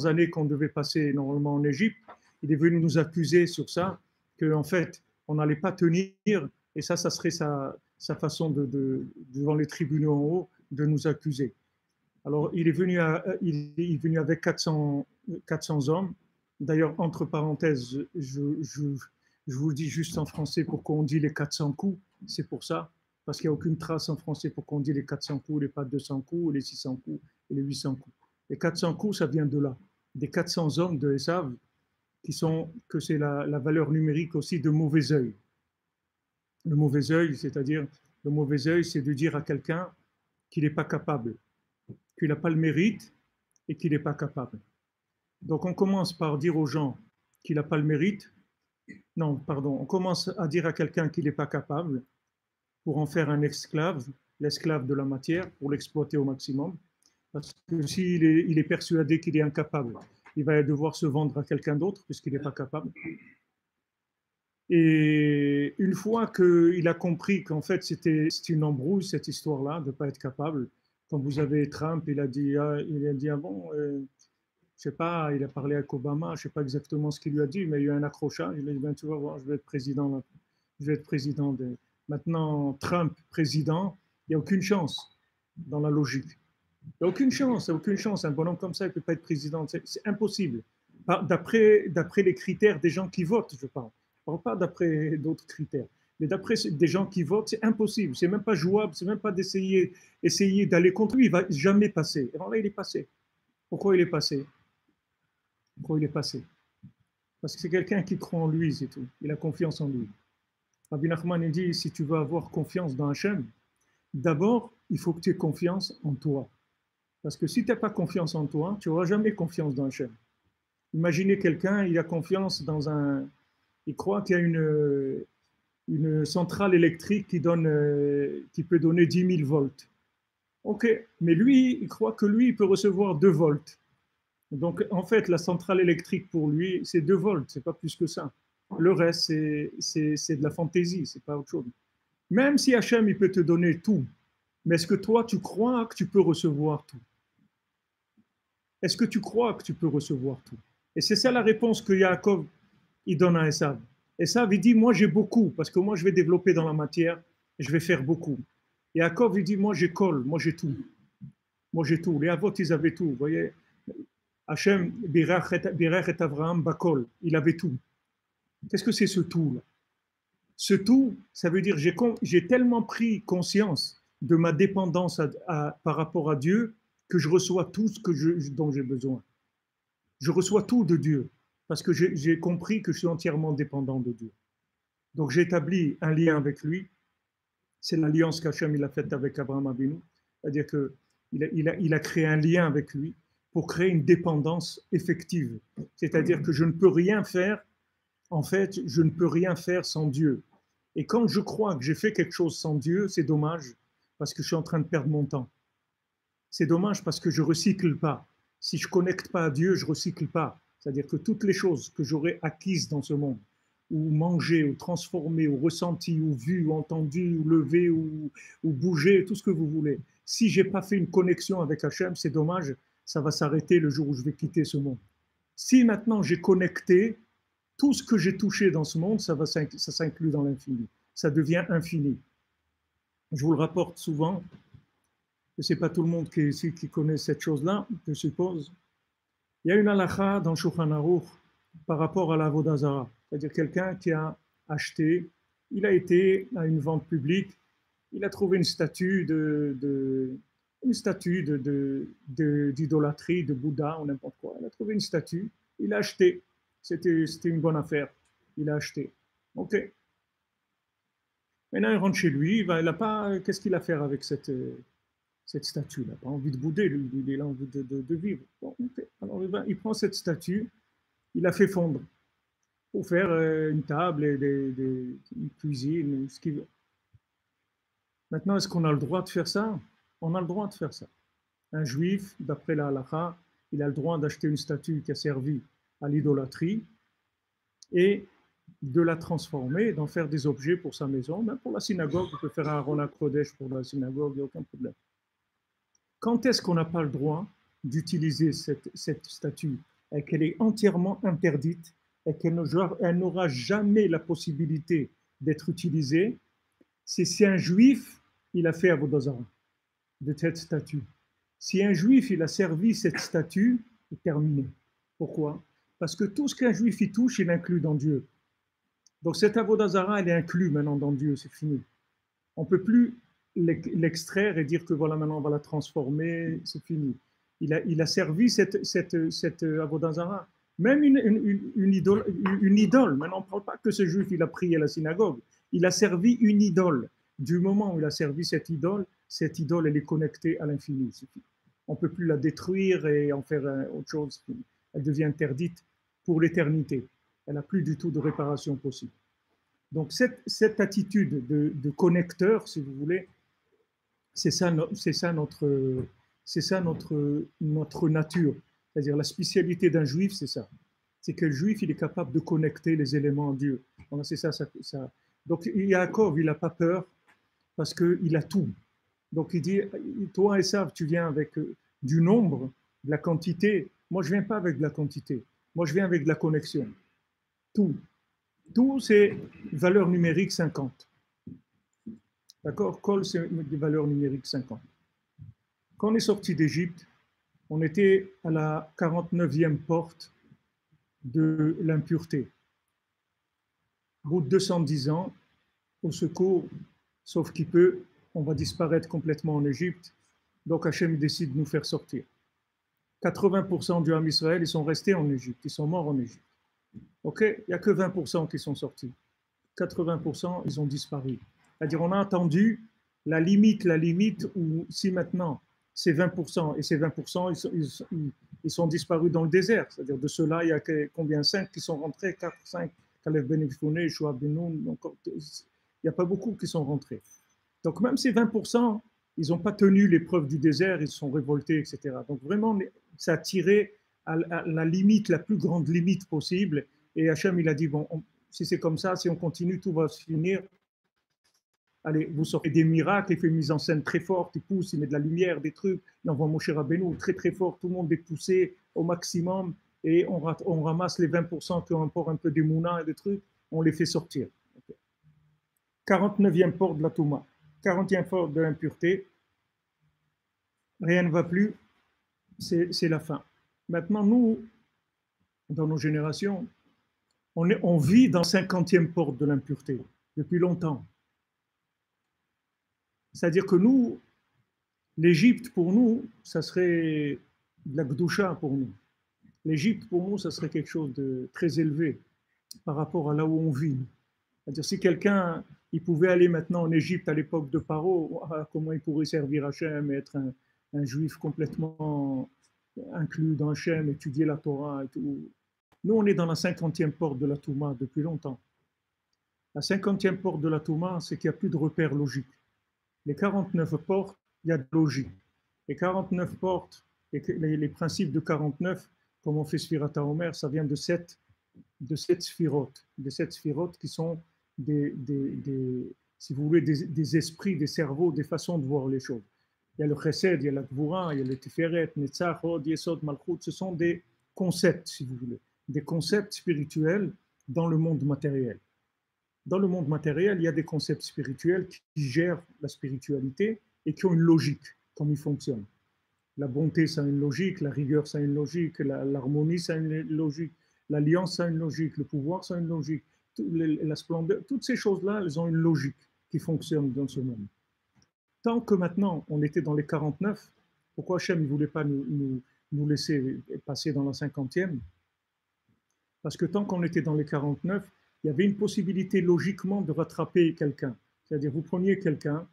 années qu'on devait passer normalement en Égypte. Il est venu nous accuser sur ça, qu'en fait, on n'allait pas tenir, et ça serait sa façon devant les tribunaux en haut, de nous accuser. Alors, il est venu avec 400 hommes. D'ailleurs, entre parenthèses, Je vous dis juste en français pourquoi on dit les 400 coups, c'est pour ça, parce qu'il n'y a aucune trace en français pourquoi on dit les 400 coups, les pas 200 coups, les 600 coups et les 800 coups. Les 400 coups, ça vient de là, des 400 hommes de Esav, que c'est la valeur numérique aussi de mauvais œil. Le mauvais œil, c'est-à-dire, le mauvais œil, c'est de dire à quelqu'un qu'il n'est pas capable, qu'il n'a pas le mérite et qu'il n'est pas capable. Donc on commence par dire aux gens qu'il n'a pas le mérite. Non, pardon, on commence à dire à quelqu'un qu'il n'est pas capable pour en faire un esclave, l'esclave de la matière, pour l'exploiter au maximum. Parce que s'il est persuadé qu'il est incapable, il va devoir se vendre à quelqu'un d'autre puisqu'il n'est pas capable. Et une fois qu'il a compris qu'en fait c'est une embrouille cette histoire-là de ne pas être capable, quand vous avez Trump, il a dit ah bon, je sais pas, il a parlé avec Obama, je sais pas exactement ce qu'il lui a dit, mais il y a eu un accrochage, il a dit ben, tu vas voir, je vais être président. Maintenant Trump président, il n'y a aucune chance dans la logique. Il n'y a aucune chance, un bonhomme comme ça, il ne peut pas être président, c'est impossible. D'après les critères des gens qui votent, je parle. Je ne parle pas d'après d'autres critères, mais d'après des gens qui votent, c'est impossible, c'est même pas jouable, c'est même pas d'essayer d'aller contre lui, il ne va jamais passer. Et alors là, il est passé. Pourquoi il est passé? Pourquoi il est passé? Parce que c'est quelqu'un qui croit en lui, c'est tout. Il a confiance en lui. Rabbi Nachman dit, si tu veux avoir confiance dans Hachem, d'abord, il faut que tu aies confiance en toi. Parce que si tu n'as pas confiance en toi, tu n'auras jamais confiance dans Hachem. Imaginez quelqu'un, il a confiance il croit qu'il y a une centrale électrique qui peut donner 10 000 volts. Ok, mais lui, il croit que lui, il peut recevoir 2 volts. Donc, en fait, la centrale électrique pour lui, c'est 2 volts, c'est pas plus que ça. Le reste, c'est de la fantaisie, c'est pas autre chose. Même si Hachem, il peut te donner tout, mais est-ce que toi, tu crois que tu peux recevoir tout? Est-ce que tu crois que tu peux recevoir tout? Et c'est ça la réponse que Yaakov, il donne à Esav. Esav, il dit, moi, j'ai beaucoup, parce que moi, je vais développer dans la matière, et je vais faire beaucoup. Et Yaakov, il dit, moi, j'ai moi, j'ai tout. Moi, j'ai tout. Les Avot, ils avaient tout, vous voyez. Hachem, Birach et Avraham, Bakol, il avait tout. Qu'est-ce que c'est ce tout-là? Ce tout, ça veut dire j'ai tellement pris conscience de ma dépendance par rapport à Dieu que je reçois tout ce dont j'ai besoin. Je reçois tout de Dieu parce que j'ai compris que je suis entièrement dépendant de Dieu. Donc j'ai établi un lien avec lui. C'est l'alliance qu'Hachem a faite avec Abraham Avinu. C'est-à-dire qu'il a créé un lien avec lui pour créer une dépendance effective. C'est-à-dire que je ne peux rien faire, en fait, je ne peux rien faire sans Dieu. Et quand je crois que j'ai fait quelque chose sans Dieu, c'est dommage parce que je suis en train de perdre mon temps. C'est dommage parce que je ne recycle pas. Si je ne connecte pas à Dieu, je ne recycle pas. C'est-à-dire que toutes les choses que j'aurais acquises dans ce monde, ou mangé, ou transformé, ou ressenti, ou vu, ou entendu, ou levé, ou bougé, tout ce que vous voulez. Si je n'ai pas fait une connexion avec Hachem, c'est dommage, ça va s'arrêter le jour où je vais quitter ce monde. Si maintenant j'ai connecté, tout ce que j'ai touché dans ce monde, ça s'inclut dans l'infini. Ça devient infini. Je vous le rapporte souvent. Ce n'est pas tout le monde qui connaît cette chose-là, je suppose. Il y a une halakha dans Shulchan Aruch par rapport à l'Avodah Zara. C'est-à-dire quelqu'un qui a acheté, il a été à une vente publique, il a trouvé une statue d'idolâtrie, de Bouddha ou n'importe quoi. Il a trouvé une statue, il a acheté. C'était une bonne affaire. Il a acheté. OK. Maintenant, il rentre chez lui. Qu'est-ce qu'il a à faire avec cette statue? Il n'a pas envie de bouder, lui. Il a envie de vivre. Bon, okay. Alors, il prend cette statue, il la fait fondre pour faire une table, une cuisine, ce qu'il veut. Maintenant, est-ce qu'on a le droit de faire ça? On a le droit de faire ça. Un juif, d'après la halakha, il a le droit d'acheter une statue qui a servi à l'idolâtrie et de la transformer, d'en faire des objets pour sa maison, même pour la synagogue, on peut faire un Arona Kodesh pour la synagogue, il n'y a aucun problème. Quand est-ce qu'on n'a pas le droit d'utiliser cette statue et qu'elle est entièrement interdite et qu'elle n'aura jamais la possibilité d'être utilisée? C'est si un juif, il a fait Avodah Zara de cette statue. Si un juif, il a servi cette statue, c'est terminé. Pourquoi? Parce que tout ce qu'un juif y touche, il inclut dans Dieu. Donc cette Avodah Zarah, elle est inclue maintenant dans Dieu, c'est fini. On ne peut plus l'extraire et dire que voilà, maintenant on va la transformer, c'est fini. Il a servi cette Avodah Zarah. Même une idole. Maintenant, on ne parle pas que ce juif, il a prié à la synagogue. Il a servi une idole. Du moment où il a servi cette idole, elle est connectée à l'infini. On ne peut plus la détruire et en faire autre chose. Elle devient interdite pour l'éternité. Elle n'a plus du tout de réparation possible. Donc cette attitude de connecteur, si vous voulez, c'est ça notre nature. C'est-à-dire la spécialité d'un juif, c'est ça. C'est que le juif, il est capable de connecter les éléments en Dieu. Donc, c'est ça. Donc Yaakov, il n'a pas peur parce qu'il a tout. Donc il dit, toi Esav, tu viens avec du nombre, de la quantité. Moi, je ne viens pas avec de la quantité. Moi, je viens avec de la connexion. Tout. Tout, c'est valeur numérique 50. D'accord? Kol, c'est des valeurs numériques 50. Quand on est sorti d'Égypte, on était à la 49e porte de l'impureté. Au bout de 210 ans, au secours, sauf qu'il peut, on va disparaître complètement en Égypte. Donc Hachem décide de nous faire sortir. 80% du Ham Israël, ils sont restés en Égypte, ils sont morts en Égypte. Ok, il n'y a que 20% qui sont sortis. 80%, ils ont disparu. C'est-à-dire, on a attendu la limite où si maintenant c'est 20% et ces 20%, ils sont disparus dans le désert. C'est-à-dire, de ceux-là, il y a combien? 5 qui sont rentrés, 4, 5, Caleb Ben Yefouné, Shoah Benoun, il n'y a pas beaucoup qui sont rentrés. Donc, même ces 20%, ils n'ont pas tenu l'épreuve du désert, ils se sont révoltés, etc. Donc, vraiment, ça a tiré à la limite, la plus grande limite possible. Et Hachem, il a dit, bon, si c'est comme ça, si on continue, tout va se finir. Allez, vous sortez des miracles, il fait une mise en scène très forte, il pousse, il met de la lumière, des trucs, il envoie Moshe Rabbeinu très très fort, tout le monde est poussé au maximum et on ramasse les 20% qui ont encore un peu des mouna et des trucs, on les fait sortir. Okay. 49e porte de la Touma, 40e porte de l'impureté, rien ne va plus, c'est la fin. Maintenant, nous, dans nos générations, on vit dans 50e porte de l'impureté depuis longtemps. C'est-à-dire que nous, l'Égypte pour nous, ça serait de la Gdoucha pour nous. L'Égypte pour nous, ça serait quelque chose de très élevé par rapport à là où on vit. C'est-à-dire si quelqu'un, il pouvait aller maintenant en Égypte à l'époque de Paro, comment il pourrait servir Hachem et être un juif complètement inclus dans Hachem, étudier la Torah et tout. Nous, on est dans la 50e porte de la Touma depuis longtemps. La 50e porte de la Touma, c'est qu'il n'y a plus de repères logiques. Les 49 portes, il y a de logique. Les 49 portes, les principes de 49, comme on fait Sphirata Omer, ça vient de 7 sphirotes. Des 7 sphirotes qui sont si vous voulez, des esprits, des cerveaux, des façons de voir les choses. Il y a le Chesed, il y a la Gvura, il y a le Tiferet, Netzach, Hod, Yesod, Malchut. Ce sont des concepts, si vous voulez. Des concepts spirituels dans le monde matériel. Dans le monde matériel, il y a des concepts spirituels qui gèrent la spiritualité et qui ont une logique, comme ils fonctionnent. La bonté, ça a une logique, la rigueur, ça a une logique, l'harmonie, ça a une logique, l'alliance, ça a une logique, le pouvoir, ça a une logique, la splendeur, toutes ces choses-là, elles ont une logique qui fonctionne dans ce monde. Tant que maintenant, on était dans les 49, pourquoi Hachem ne voulait pas nous laisser passer dans la 50e? Parce que tant qu'on était dans les 49, il y avait une possibilité logiquement de rattraper quelqu'un. C'est-à-dire, vous preniez quelqu'un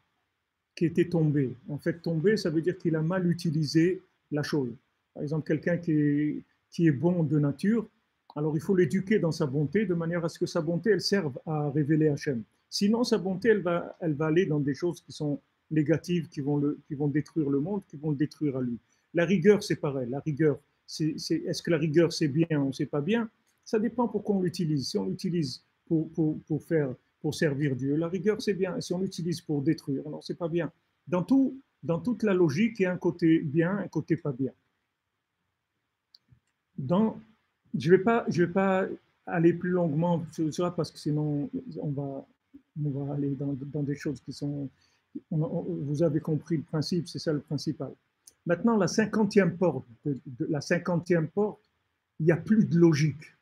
qui était tombé. En fait, tombé, ça veut dire qu'il a mal utilisé la chose. Par exemple, quelqu'un qui est bon de nature, alors il faut l'éduquer dans sa bonté de manière à ce que sa bonté, elle serve à révéler Hachem. Sinon, sa bonté, elle va aller dans des choses qui sont négatives, qui vont détruire le monde, qui vont le détruire à lui. La rigueur, c'est pareil. La rigueur, est-ce que la rigueur, c'est bien ou c'est pas bien? Ça dépend pourquoi on l'utilise. Si on l'utilise pour servir Dieu, la rigueur c'est bien. Et si on l'utilise pour détruire, alors c'est pas bien. Dans toute la logique, il y a un côté bien, un côté pas bien. Je vais pas aller plus longuement sur ça parce que sinon on va aller dans des choses qui sont. Vous avez compris le principe, c'est ça le principal. Maintenant, la 50e porte, il n'y a plus de logique.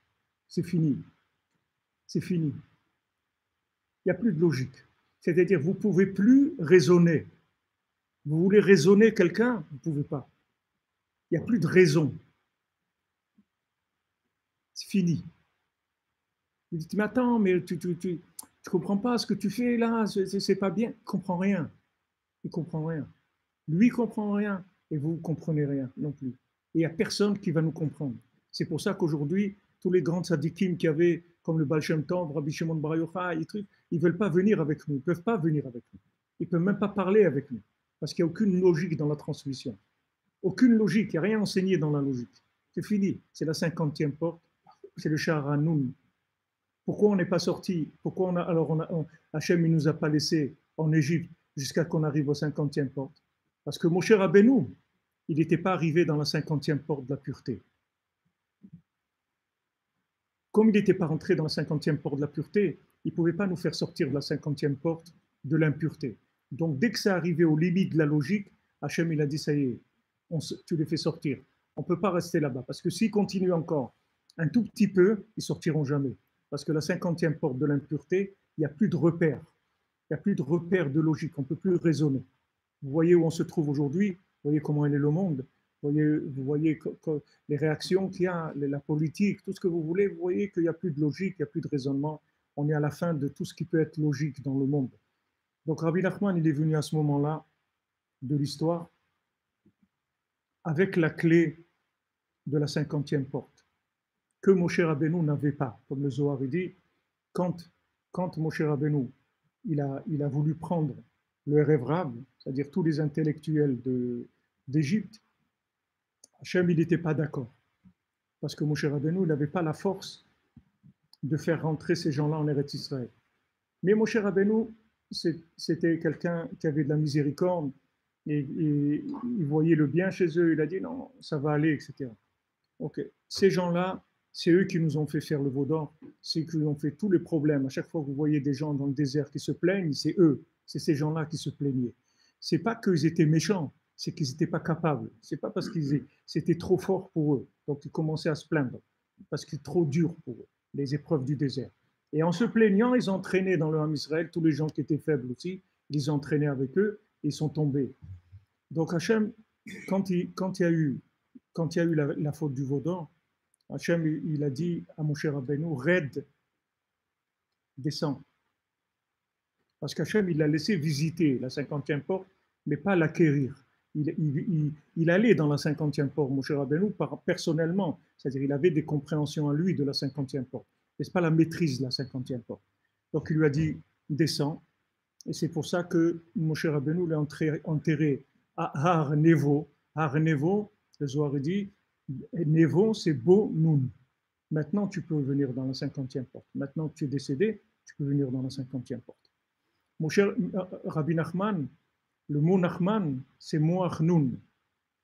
C'est fini. C'est fini. n'y a plus de logique. C'est-à-dire, vous ne pouvez plus raisonner. Vous voulez raisonner quelqu'un, vous ne pouvez pas. Il n'y a plus de raison. C'est fini. Vous dites, mais attends, mais tu comprends pas ce que tu fais là, c'est pas bien. Il ne comprend rien. Il ne comprend rien. Lui ne comprend rien et vous ne comprenez rien non plus. Et il n'y a personne qui va nous comprendre. C'est pour ça qu'aujourd'hui, tous les grands tzadikim qu'il y avait, comme le Baal Shem Tov, Rabbi Shimon Bar Yochai, ils ne veulent pas venir avec nous. Ils ne peuvent pas venir avec nous. Ils ne peuvent même pas parler avec nous. Parce qu'il n'y a aucune logique dans la transmission. Aucune logique. Il n'y a rien enseigné dans la logique. C'est fini. C'est la 50e porte. C'est le Sha'ar HaNun. Pourquoi on n'est pas sorti? Pourquoi Hachem ne nous a pas laissé en Égypte jusqu'à qu'on arrive aux 50e porte? Parce que Moshe Rabbeinu, il n'était pas arrivé dans la 50e porte de la pureté. Comme il n'était pas rentré dans la 50e porte de la pureté, il ne pouvait pas nous faire sortir de la 50e porte de l'impureté. Donc dès que c'est arrivé aux limites de la logique, Hachem il a dit ça y est, tu les fais sortir. On ne peut pas rester là-bas. Parce que s'ils continuent encore un tout petit peu, ils ne sortiront jamais. Parce que la 50e porte de l'impureté, il n'y a plus de repères. Il n'y a plus de repères de logique. On ne peut plus raisonner. Vous voyez où on se trouve aujourd'hui. Vous voyez comment est le monde. Vous voyez les réactions qu'il y a, la politique, tout ce que vous voulez. Vous voyez qu'il n'y a plus de logique, il n'y a plus de raisonnement. On est à la fin de tout ce qui peut être logique dans le monde. Donc Rabbi Nachman, il est venu à ce moment-là de l'histoire avec la clé de la 50e porte que Moshe Rabbeinu n'avait pas. Comme le Zohar dit, quand Moshe Rabbeinu il a voulu prendre le Erev Rav, c'est-à-dire tous les intellectuels d'Égypte, Hachem il n'était pas d'accord. Parce que Moshe Rabbeinu n'avait pas la force de faire rentrer ces gens-là en Eretz Israël. Mais Moshe Rabbeinu, c'était quelqu'un qui avait de la miséricorde et il voyait le bien chez eux. Il a dit non, ça va aller, etc. Ok, ces gens-là, c'est eux qui nous ont fait faire le veau d'or, c'est eux qui ont fait tous les problèmes. À chaque fois que vous voyez des gens dans le désert qui se plaignent, c'est eux, c'est ces gens-là qui se plaignaient. C'est pas qu'ils étaient méchants, c'est qu'ils n'étaient pas capables. C'est pas parce qu'ils c'était trop fort pour eux, donc ils commençaient à se plaindre parce que c'est trop dur pour eux, les épreuves du désert. Et en se plaignant, ils entraînaient dans le Ham Israël tous les gens qui étaient faibles aussi, ils entraînaient avec eux et ils sont tombés. Donc Hachem, quand il y a eu la faute du veau d'or, Hachem il a dit à Moshe Rabbeinu, Red, descends. Parce qu'Hachem il l'a laissé visiter la 50e porte, mais pas l'acquérir. Il allait dans la 50e porte, Moshe Rabbeinu, personnellement, c'est-à-dire il avait des compréhensions à lui de la 50e porte. Mais ce n'est pas la maîtrise de la 50e porte. Donc il lui a dit, descends. Et c'est pour ça que Moshe Rabbeinu l'a enterré à Har Nevo. Har Nevo, le Zohar dit, Nevo, c'est Bo Nun. Maintenant, tu peux venir dans la 50e porte. Maintenant que tu es décédé, tu peux venir dans la 50e porte. Mon cher Rabbi Nachman, le mot Nachman, c'est Moach Nun.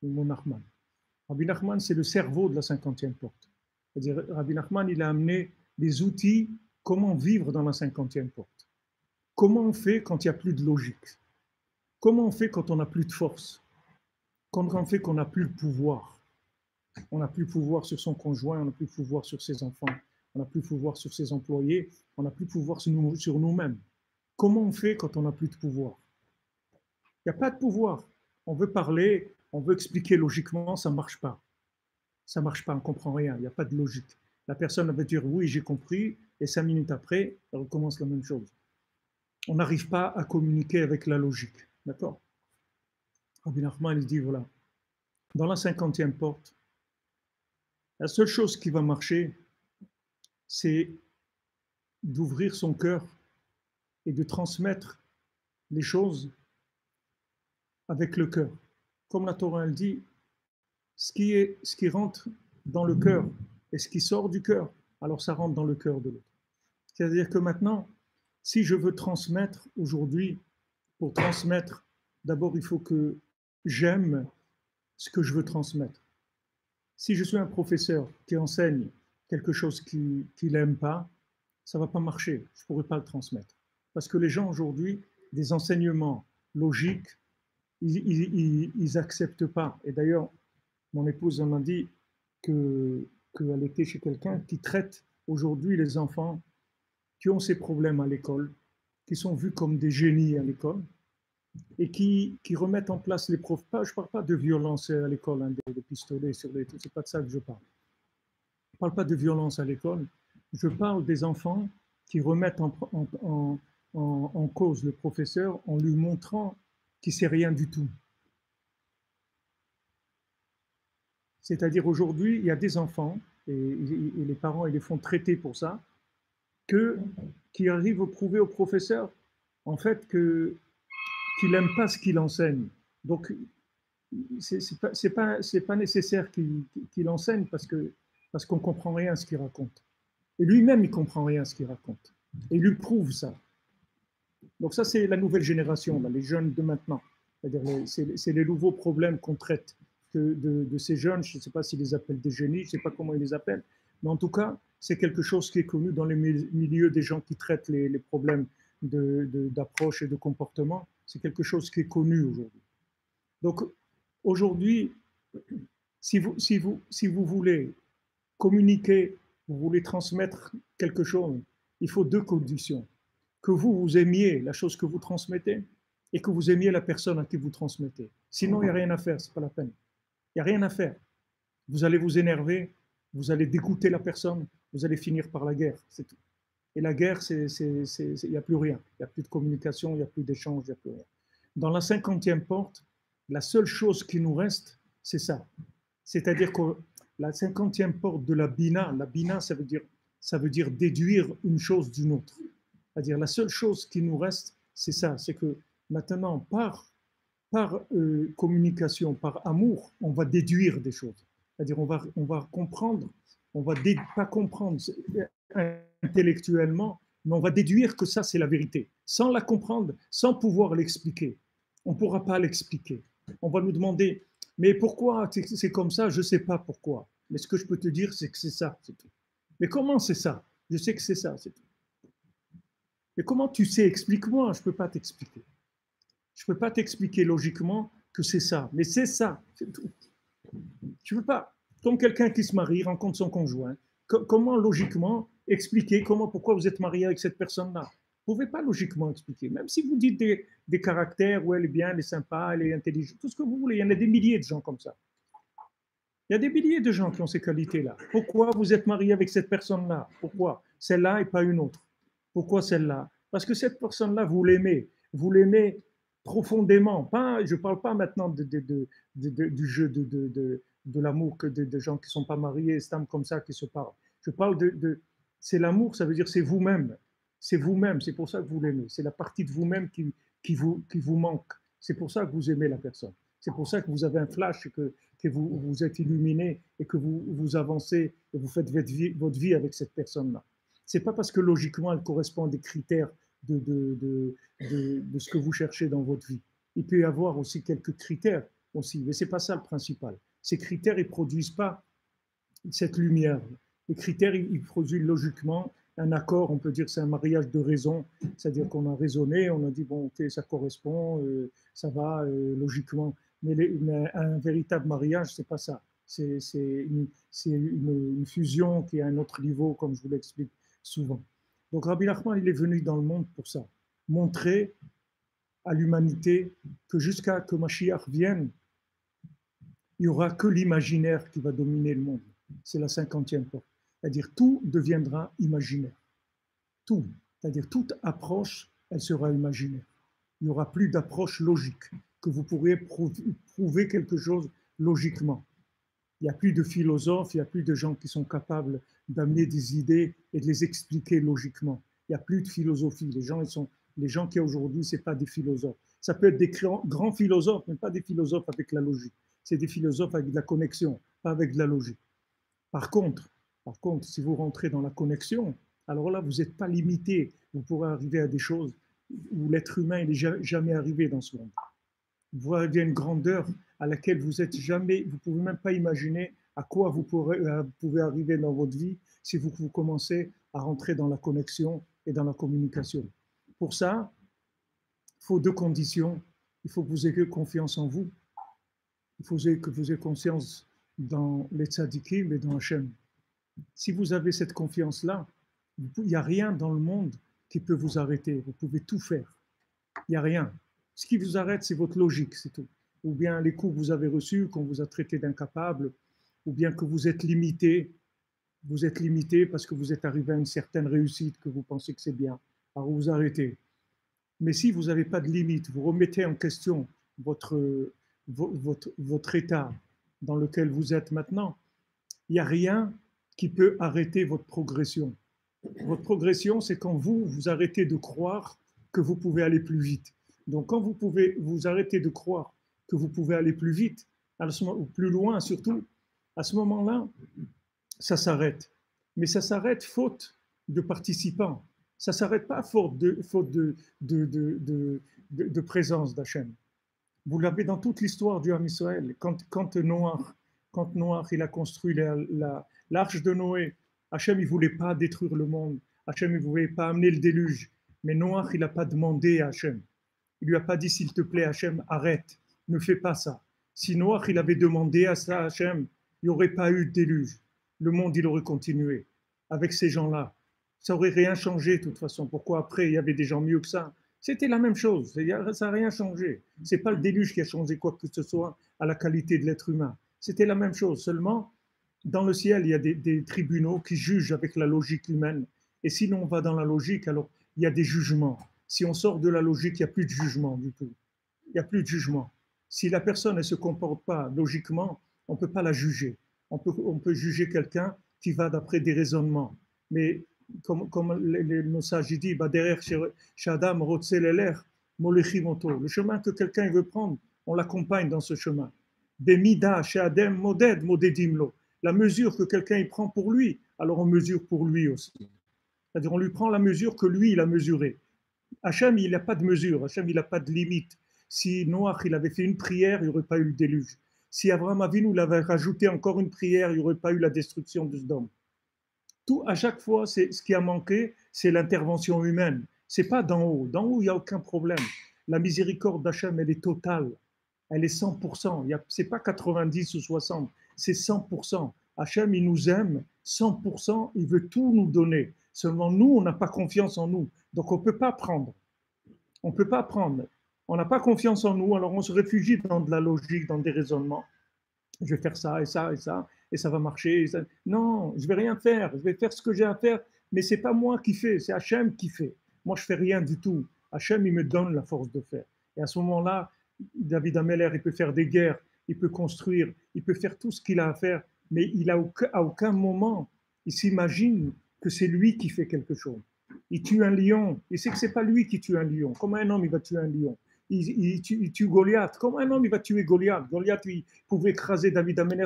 Le mot Nachman. Rabbi Nachman, c'est le cerveau de la 50e porte. C'est-à-dire, Rabbi Nachman, il a amené des outils, comment vivre dans la 50e porte. Comment on fait quand il n'y a plus de logique? Comment on fait quand on n'a plus de force? Comment on fait qu'on n'a plus le pouvoir? On n'a plus le pouvoir sur son conjoint, on n'a plus le pouvoir sur ses enfants, on n'a plus le pouvoir sur ses employés, on n'a plus le pouvoir sur nous-mêmes. Comment on fait quand on n'a plus de pouvoir? Il n'y a pas de pouvoir. On veut parler, on veut expliquer logiquement, ça ne marche pas. Ça ne marche pas, on ne comprend rien, il n'y a pas de logique. La personne va dire oui, j'ai compris, et 5 minutes après, elle recommence la même chose. On n'arrive pas à communiquer avec la logique. D'accord? Rabbi Nachman, il dit voilà, dans la 50e porte, la seule chose qui va marcher, c'est d'ouvrir son cœur et de transmettre les choses avec le cœur. Comme la Torah elle dit, ce qui rentre dans le cœur et ce qui sort du cœur, alors ça rentre dans le cœur de l'autre. C'est-à-dire que maintenant, si je veux transmettre aujourd'hui, pour transmettre, d'abord il faut que j'aime ce que je veux transmettre. Si je suis un professeur qui enseigne quelque chose qu'il n'aime pas, ça ne va pas marcher, je ne pourrai pas le transmettre. Parce que les gens aujourd'hui, des enseignements logiques, ils n'acceptent pas. Et d'ailleurs, mon épouse m'a dit qu'elle était chez quelqu'un qui traite aujourd'hui les enfants qui ont ces problèmes à l'école qui sont vus comme des génies à l'école et qui remettent en place les profs. Je ne parle pas de violence à l'école, hein, des pistolets sur les... C'est pas de ça que je parle. Je ne parle pas de violence à l'école. Je parle des enfants qui remettent en cause le professeur en lui montrant qu'il ne sait rien du tout. C'est-à-dire aujourd'hui, il y a des enfants, et les parents ils les font traiter pour ça, qui arrivent à prouver au professeur en fait qu'il n'aime pas ce qu'il enseigne. Donc, c'est pas nécessaire qu'il enseigne parce qu'on ne comprend rien à ce qu'il raconte. Et lui-même, il ne comprend rien à ce qu'il raconte. Et il lui prouve ça. Donc ça, c'est la nouvelle génération, là, les jeunes de maintenant. C'est les nouveaux problèmes qu'on traite de ces jeunes. Je ne sais pas s'ils les appellent des génies, je ne sais pas comment ils les appellent. Mais en tout cas, c'est quelque chose qui est connu dans les milieux des gens qui traitent les problèmes d'approche et de comportement. C'est quelque chose qui est connu aujourd'hui. Donc, aujourd'hui, si vous voulez communiquer, vous voulez transmettre quelque chose, il faut deux conditions. Que vous aimiez la chose que vous transmettez et que vous aimiez la personne à qui vous transmettez. Sinon, il n'y a rien à faire, ce n'est pas la peine. Il n'y a rien à faire. Vous allez vous énerver, vous allez dégoûter la personne, vous allez finir par la guerre, c'est tout. Et la guerre, il n'y a plus rien. Il n'y a plus de communication, il n'y a plus d'échange, il n'y a plus rien. Dans la 50e porte, la seule chose qui nous reste, c'est ça. C'est-à-dire que la 50e porte de la Bina, ça veut dire déduire une chose d'une autre. C'est-à-dire la seule chose qui nous reste, c'est ça. C'est que maintenant, par communication, par amour, on va déduire des choses. C'est-à-dire on va comprendre, on va pas comprendre intellectuellement, mais on va déduire que ça, c'est la vérité. Sans la comprendre, sans pouvoir l'expliquer. On ne pourra pas l'expliquer. On va nous demander, mais pourquoi c'est comme ça? Je ne sais pas pourquoi. Mais ce que je peux te dire, c'est que c'est ça, c'est tout. Mais comment c'est ça? Je sais que c'est ça, c'est tout. Mais comment tu sais? Explique-moi, je ne peux pas t'expliquer. Je ne peux pas t'expliquer logiquement que c'est ça, mais c'est ça, c'est tout. Tu ne peux pas, comme quelqu'un qui se marie, rencontre son conjoint, comment logiquement expliquer pourquoi vous êtes marié avec cette personne-là? Vous ne pouvez pas logiquement expliquer, même si vous dites des caractères où elle est bien, elle est sympa, elle est intelligente, tout ce que vous voulez. Il y en a des milliers de gens comme ça. Il y a des milliers de gens qui ont ces qualités-là. Pourquoi vous êtes marié avec cette personne-là? Pourquoi celle-là et pas une autre? Pourquoi celle-là? Parce que cette personne-là, vous l'aimez profondément. Je ne parle pas maintenant du jeu de l'amour que des gens qui ne sont pas mariés, c'est comme ça qui se parlent. Je parle c'est l'amour, ça veut dire c'est vous-même. C'est vous-même, c'est pour ça que vous l'aimez. C'est la partie de vous-même qui vous manque. C'est pour ça que vous aimez la personne. C'est pour ça que vous avez un flash, que vous êtes illuminé et que vous avancez et vous faites votre vie avec cette personne-là. Ce n'est pas parce que logiquement elle correspond à des critères de ce que vous cherchez dans votre vie. Il peut y avoir aussi quelques critères aussi, mais ce n'est pas ça le principal. Ces critères, ils ne produisent pas cette lumière. Les critères, ils produisent logiquement un accord, on peut dire que c'est un mariage de raison, c'est-à-dire qu'on a raisonné, on a dit, bon, ok, ça correspond, ça va logiquement. Mais un véritable mariage, ce n'est pas ça. C'est une fusion qui est à un autre niveau, comme je vous l'explique souvent. Donc Rabbi Nachman, il est venu dans le monde pour ça, montrer à l'humanité que jusqu'à que Mashiach vienne, il n'y aura que l'imaginaire qui va dominer le monde. C'est la 50e porte. C'est-à-dire tout deviendra imaginaire. Tout. C'est-à-dire toute approche, elle sera imaginaire. Il n'y aura plus d'approche logique, que vous pourriez prouver quelque chose logiquement. Il n'y a plus de philosophes, il n'y a plus de gens qui sont capables d'amener des idées et de les expliquer logiquement. Il n'y a plus de philosophie. Les gens qui aujourd'hui, ce n'est pas des philosophes. Ça peut être des grands philosophes, mais pas des philosophes avec la logique. C'est des philosophes avec de la connexion, pas avec de la logique. Par contre, si vous rentrez dans la connexion, alors là, vous n'êtes pas limité. Vous pourrez arriver à des choses où l'être humain n'est jamais arrivé dans ce monde. Vous arrivez à une grandeur à laquelle vous ne pouvez même pas imaginer à quoi vous pouvez arriver dans votre vie si vous commencez à rentrer dans la connexion et dans la communication. Pour ça, il faut deux conditions. Il faut que vous ayez confiance en vous. Il faut que vous ayez confiance dans les tzadikim et dans Hachem. Si vous avez cette confiance-là, il n'y a rien dans le monde qui peut vous arrêter. Vous pouvez tout faire. Il n'y a rien. Ce qui vous arrête, c'est votre logique, c'est tout. Ou bien les coups que vous avez reçus, qu'on vous a traité d'incapable, ou bien que vous êtes limité parce que vous êtes arrivé à une certaine réussite, que vous pensez que c'est bien. Alors vous arrêtez. Mais si vous n'avez pas de limite, vous remettez en question votre état dans lequel vous êtes maintenant, il n'y a rien qui peut arrêter votre progression. Votre progression, c'est quand vous arrêtez de croire que vous pouvez aller plus vite. Donc quand vous arrêtez de croire que vous pouvez aller plus vite, ou plus loin surtout, à ce moment-là, ça s'arrête. Mais ça s'arrête faute de participants. Ça ne s'arrête pas faute de présence d'Hachem. Vous l'avez dans toute l'histoire du Ham Israël. Quand Noach il a construit l'arche de Noé, Hachem ne voulait pas détruire le monde. Hachem ne voulait pas amener le déluge. Mais Noach, il n'a pas demandé à Hachem. Il ne lui a pas dit, s'il te plaît, Hachem, arrête, ne fais pas ça. Si Noach, il avait demandé à ça, Hachem, il n'y aurait pas eu de déluge. Le monde, il aurait continué avec ces gens-là. Ça n'aurait rien changé de toute façon. Pourquoi après, il y avait des gens mieux que ça? C'était la même chose. Ça n'a rien changé. Ce n'est pas le déluge qui a changé quoi que ce soit à la qualité de l'être humain. C'était la même chose. Seulement, dans le ciel, il y a des tribunaux qui jugent avec la logique humaine. Et si on va dans la logique, alors il y a des jugements. Si on sort de la logique, il n'y a plus de jugement du tout. Il n'y a plus de jugement. Si la personne ne se comporte pas logiquement, on ne peut pas la juger. On peut juger quelqu'un qui va d'après des raisonnements. Mais comme nos sages disent, derrière Shadam, Rotzel, Molechimoto, le chemin que quelqu'un veut prendre, on l'accompagne dans ce chemin. Bemida, Shadem, Moded, Modedimlo. La mesure que quelqu'un y prend pour lui, alors on mesure pour lui aussi. C'est-à-dire on lui prend la mesure que lui, il a mesurée. Hachem, il n'a pas de mesure, Hachem, il n'a pas de limite. Si Noach, il avait fait une prière, il n'y aurait pas eu le déluge. Si Abraham Avinu l'avait rajouté encore une prière, il n'y aurait pas eu la destruction de Sodome. Tout, à chaque fois, ce qui a manqué, c'est l'intervention humaine. Ce n'est pas d'en haut. D'en haut, il n'y a aucun problème. La miséricorde d'Hachem, elle est totale. Elle est 100%. Ce n'est pas 90 ou 60, c'est 100%. Hachem, il nous aime 100%, il veut tout nous donner. Seulement, nous, on n'a pas confiance en nous. Donc, on ne peut pas prendre. On ne peut pas prendre. On n'a pas confiance en nous, alors on se réfugie dans de la logique, dans des raisonnements. Je vais faire ça et ça et ça, et ça va marcher. Non, je ne vais rien faire. Je vais faire ce que j'ai à faire, mais ce n'est pas moi qui fais, c'est Hachem qui fait. Moi, je ne fais rien du tout. Hachem, il me donne la force de faire. Et à ce moment-là, David Ameller, il peut faire des guerres, il peut construire, il peut faire tout ce qu'il a à faire, mais à aucun moment, il s'imagine que c'est lui qui fait quelque chose. Il tue un lion, il sait que ce n'est pas lui qui tue un lion. Comment un homme il va tuer un lion? Il tue Goliath. Comment un homme il va tuer Goliath? Goliath, il pouvait écraser David Ameller,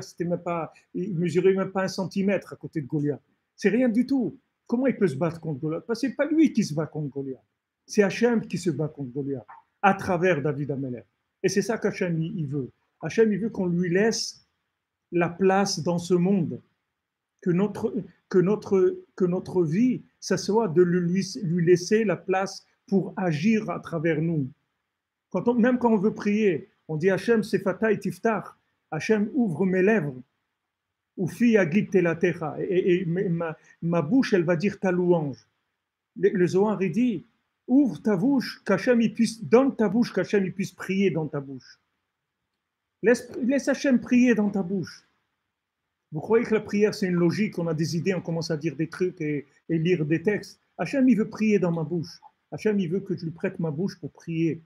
il ne mesurait même pas 1 centimètre à côté de Goliath. C'est rien du tout. Comment il peut se battre contre Goliath? Parce que ce n'est pas lui qui se bat contre Goliath. C'est Hachem qui se bat contre Goliath, à travers David Ameller. Et c'est ça qu'Hachem il veut. Hachem il veut qu'on lui laisse la place dans ce monde. Que notre vie, ça soit de lui laisser la place pour agir à travers nous. Même quand on veut prier, on dit Hachem Sefatai Tiftar, Hachem ouvre mes lèvres, ou fi agit telatecha, et ma bouche elle va dire ta louange. Le Zohar il dit ouvre ta bouche, donne ta bouche, qu'Hachem puisse prier dans ta bouche. Laisse Hachem prier dans ta bouche. Vous croyez que la prière, c'est une logique, on a des idées, on commence à dire des trucs et lire des textes. Hachem, il veut prier dans ma bouche. Hachem, il veut que je lui prête ma bouche pour prier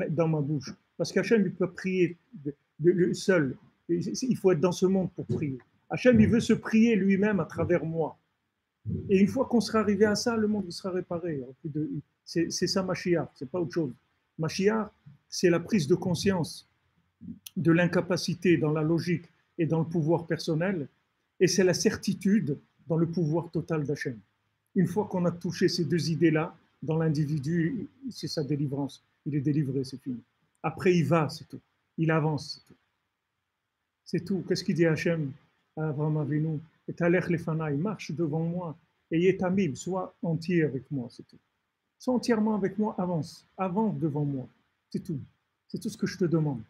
dans ma bouche. Parce qu'Hachem, il peut prier seul. Il faut être dans ce monde pour prier. Hachem, il veut se prier lui-même à travers moi. Et une fois qu'on sera arrivé à ça, le monde sera réparé. C'est ça Mashiach, c'est pas autre chose. Mashiach, c'est la prise de conscience de l'incapacité dans la logique et dans le pouvoir personnel, et c'est la certitude dans le pouvoir total d'Hachem. Une fois qu'on a touché ces deux idées-là, dans l'individu, c'est sa délivrance. Il est délivré, c'est fini. Après, il va, c'est tout. Il avance, c'est tout. C'est tout. Qu'est-ce qu'il dit Hachem à Abraham Avinu? Et Talech Lefanaï, marche devant moi, et Yetamim, sois entier avec moi, c'est tout. Sois entièrement avec moi, avance devant moi, c'est tout. C'est tout ce que je te demande.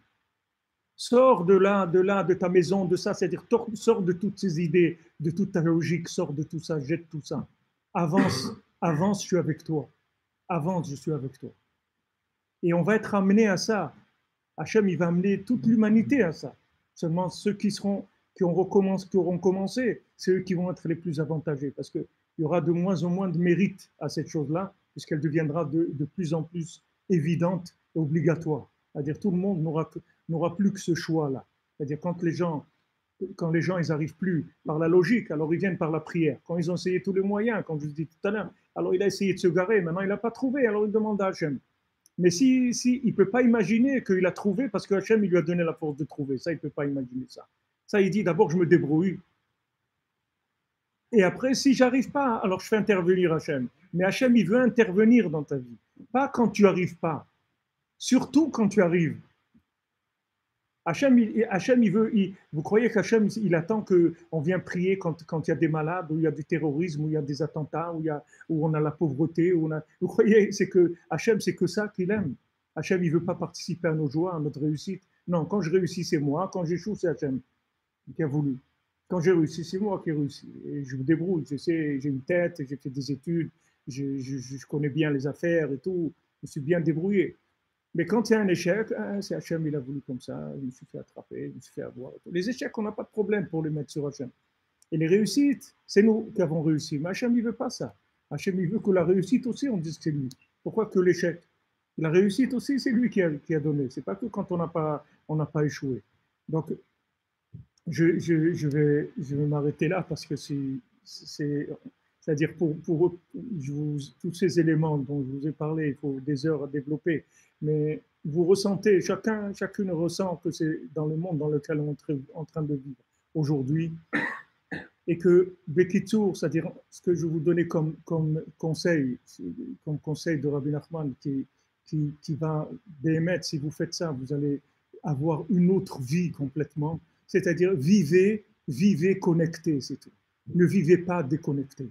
Sors de là, de ta maison, de ça, c'est-à-dire sors de toutes ces idées, de toute ta logique, sors de tout ça, jette tout ça. Avance, je suis avec toi. avance, je suis avec toi. Et on va être amené à ça. Hachem, il va amener toute l'humanité à ça. Seulement ceux qui auront commencé, c'est eux qui vont être les plus avantagés, parce qu'il y aura de moins en moins de mérite à cette chose-là, puisqu'elle deviendra de plus en plus évidente et obligatoire. C'est-à-dire tout le monde n'aura plus que ce choix-là. C'est-à-dire quand les gens ils n'arrivent plus par la logique, alors ils viennent par la prière. Quand ils ont essayé tous les moyens, comme je vous dis tout à l'heure, alors il a essayé de se garer, maintenant il n'a pas trouvé, alors il demande à Hachem. Mais il ne peut pas imaginer qu'il a trouvé parce que Hachem il lui a donné la force de trouver. Ça, il ne peut pas imaginer ça. Ça, il dit d'abord, je me débrouille. Et après, si j'arrive pas, alors je fais intervenir Hachem. Mais Hachem, il veut intervenir dans ta vie. Pas quand tu n'arrives pas. Surtout quand tu arrives. Hachem, vous croyez qu'Hachem, il attend qu'on vienne prier quand il y a des malades, où il y a du terrorisme, où il y a des attentats, où on a la pauvreté, vous croyez que Hachem, c'est que ça qu'il aime. Hachem, il ne veut pas participer à nos joies, à notre réussite. Non, quand je réussis, c'est moi. Quand j'échoue, c'est Hachem qui a voulu. Quand j'ai réussi, c'est moi qui ai réussi. Et je me débrouille, je sais, j'ai une tête, j'ai fait des études, je connais bien les affaires et tout, je suis bien débrouillé. Mais quand il y a un échec, c'est Hachem, il a voulu comme ça, il me suis fait attraper, il me suis fait avoir. Les échecs, on n'a pas de problème pour les mettre sur Hachem. Et les réussites, c'est nous qui avons réussi. Mais Hachem, il ne veut pas ça. Hachem, il veut que la réussite aussi, on dise que c'est lui. Pourquoi que l'échec? La réussite aussi, c'est lui qui a donné. Ce n'est pas que quand on n'a pas échoué. Donc, je vais m'arrêter là parce que c'est-à-dire pour tous ces éléments dont je vous ai parlé, il faut des heures à développer, mais vous ressentez, chacune ressent que c'est dans le monde dans lequel on est en train de vivre aujourd'hui, et que Bekitsour, c'est-à-dire ce que je vous donnais comme conseil de Rabbi Nachman, qui va d'émettre, si vous faites ça, vous allez avoir une autre vie complètement. C'est-à-dire, vivez connecté, c'est tout. Ne vivez pas déconnecté.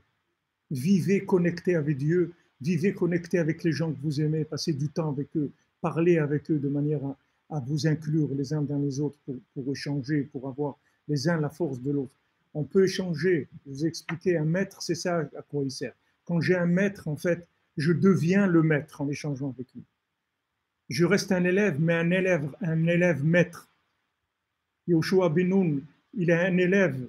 Vivez connecté avec Dieu, vivez connecté avec les gens que vous aimez, passez du temps avec eux, parlez avec eux de manière à vous inclure les uns dans les autres pour échanger, pour avoir les uns la force de l'autre. On peut échanger, je vous ai expliqué, un maître, c'est ça à quoi il sert. Quand j'ai un maître, en fait, je deviens le maître en échangeant avec lui. Je reste un élève, mais un élève maître. Yoshua Benoun, il est un élève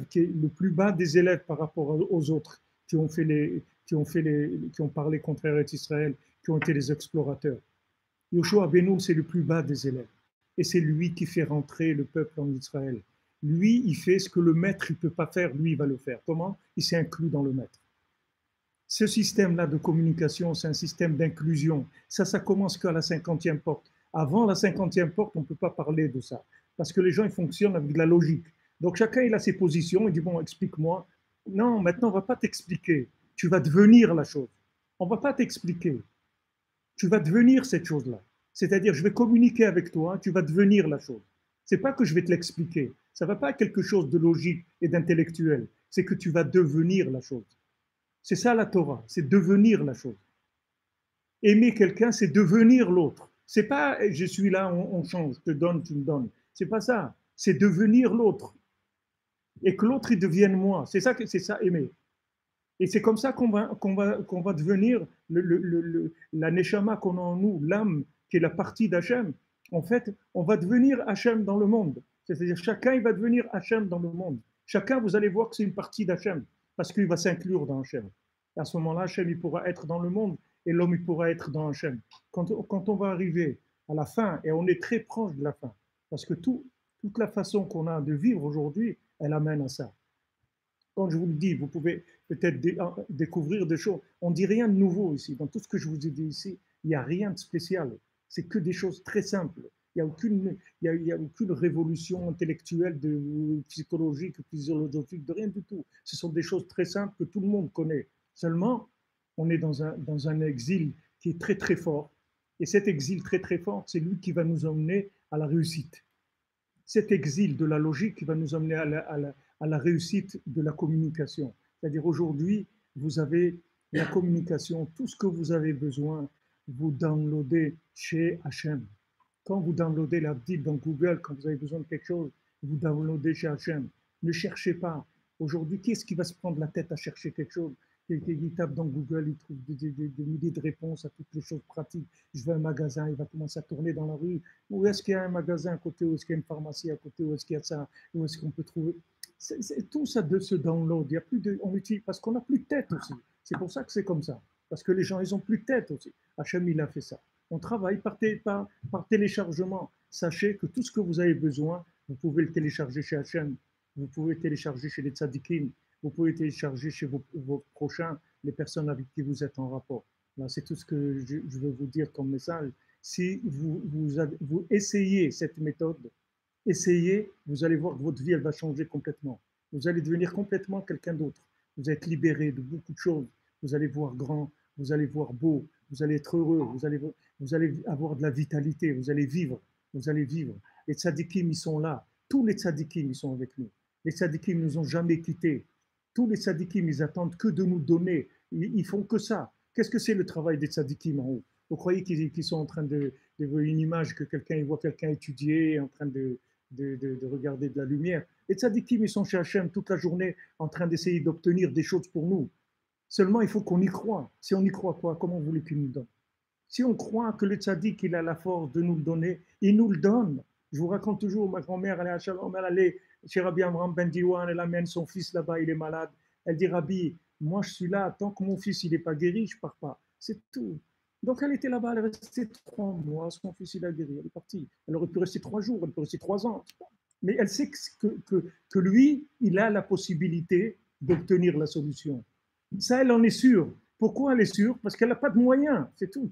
qui est le plus bas des élèves par rapport aux autres qui ont parlé contre Eretz Israël, qui ont été les explorateurs. Yoshua Benoun, c'est le plus bas des élèves. Et c'est lui qui fait rentrer le peuple en Israël. Lui, il fait ce que le maître ne peut pas faire, lui, il va le faire. Comment? Il s'est inclus dans le maître. Ce système-là de communication, c'est un système d'inclusion. Ça commence qu'à la 50e porte. Avant la 50e porte, on ne peut pas parler de ça. Parce que les gens, ils fonctionnent avec de la logique. Donc chacun, il a ses positions, il dit, bon, explique-moi. Non, maintenant, on ne va pas t'expliquer. Tu vas devenir la chose. On ne va pas t'expliquer. Tu vas devenir cette chose-là. C'est-à-dire, je vais communiquer avec toi, tu vas devenir la chose. Ce n'est pas que je vais te l'expliquer. Ça ne va pas être quelque chose de logique et d'intellectuel. C'est que tu vas devenir la chose. C'est ça la Torah, c'est devenir la chose. Aimer quelqu'un, c'est devenir l'autre. C'est pas je suis là, on change, je te donne, tu me donnes. C'est pas ça. C'est devenir l'autre. Et que l'autre, il devienne moi. C'est ça, aimer. Et c'est comme ça qu'on va devenir la neshama qu'on a en nous, l'âme qui est la partie d'Hachem. En fait, on va devenir Hachem dans le monde. C'est-à-dire, chacun, il va devenir Hachem dans le monde. Chacun, vous allez voir que c'est une partie d'Hachem, parce qu'il va s'inclure dans Hachem. Et à ce moment-là, Hachem, il pourra être dans le monde, et l'homme, il pourra être dans Hachem. Quand on va arriver à la fin, et on est très proche de la fin, parce que toute la façon qu'on a de vivre aujourd'hui, elle amène à ça. Quand je vous le dis, vous pouvez peut-être découvrir des choses. On ne dit rien de nouveau ici. Dans tout ce que je vous ai dit ici, il n'y a rien de spécial. C'est que des choses très simples. Il n'y a aucune révolution intellectuelle, psychologique, physiologique, de rien du tout. Ce sont des choses très simples que tout le monde connaît. Seulement, on est dans un exil qui est très très fort. Et cet exil très très fort, c'est lui qui va nous emmener à la réussite. Cet exil de la logique qui va nous emmener à la réussite de la communication. C'est-à-dire aujourd'hui, vous avez la communication, tout ce que vous avez besoin, vous downloadez chez Hachem. Quand vous downloadez la Bible dans Google, quand vous avez besoin de quelque chose, vous downloadez chez Hachem. Ne cherchez pas. Aujourd'hui, qui est-ce qui va se prendre la tête à chercher quelque chose? Quelqu'un qui tape dans Google, il trouve des milliers de réponses à toutes les choses pratiques. Je vais à un magasin, il va commencer à tourner dans la rue. Où est-ce qu'il y a un magasin à côté? Où est-ce qu'il y a une pharmacie à côté? Où est-ce qu'il y a ça? Où est-ce qu'on peut trouver? Tout ça de ce download. Il y a plus de, on utilise, parce qu'on n'a plus de tête aussi. C'est pour ça que c'est comme ça. Parce que les gens, ils n'ont plus de tête aussi. Hachem, il a fait ça. On travaille par téléchargement. Sachez que tout ce que vous avez besoin, vous pouvez le télécharger chez Hachem. Vous pouvez télécharger chez les tzadikim. Vous pouvez télécharger chez vos prochains, les personnes avec qui vous êtes en rapport. C'est tout ce que je veux vous dire comme message. Si vous essayez cette méthode, essayez, vous allez voir que votre vie, elle va changer complètement. Vous allez devenir complètement quelqu'un d'autre. Vous êtes libéré de beaucoup de choses. Vous allez voir grand, vous allez voir beau, vous allez être heureux, vous allez avoir de la vitalité, vous allez vivre. Vous allez vivre. Les tzadikim, ils sont là. Tous les tzadikim, ils sont avec nous. Les tzadikim ne nous ont jamais quittés. Tous les tzadikim, ils attendent que de nous donner. Ils font que ça. Qu'est-ce que c'est le travail des tzadikim en haut? Vous croyez qu'ils sont en train de voir une image, que quelqu'un voit quelqu'un étudier, en train de regarder de la lumière? Les tzadikim, ils sont chez Hachem toute la journée en train d'essayer d'obtenir des choses pour nous. Seulement, il faut qu'on y croit. Si on y croit, quoi, comment vous voulez qu'il nous donne? Si on croit que le tzadik, il a la force de nous le donner, il nous le donne. Je vous raconte toujours, ma grand-mère, elle est à Shalom, elle allait chez Rabbi Amram Ben Diwan, elle amène son fils là-bas, il est malade. Elle dit, Rabbi, moi je suis là, tant que mon fils il n'est pas guéri, je ne pars pas. C'est tout. Donc elle était là-bas, elle est restée 3 mois, son fils il a guéri, elle est partie. Elle aurait pu rester 3 jours, elle peut rester 3 ans. Mais elle sait que lui, il a la possibilité d'obtenir la solution. Ça, elle en est sûre. Pourquoi elle est sûre? Parce qu'elle n'a pas de moyens, c'est tout.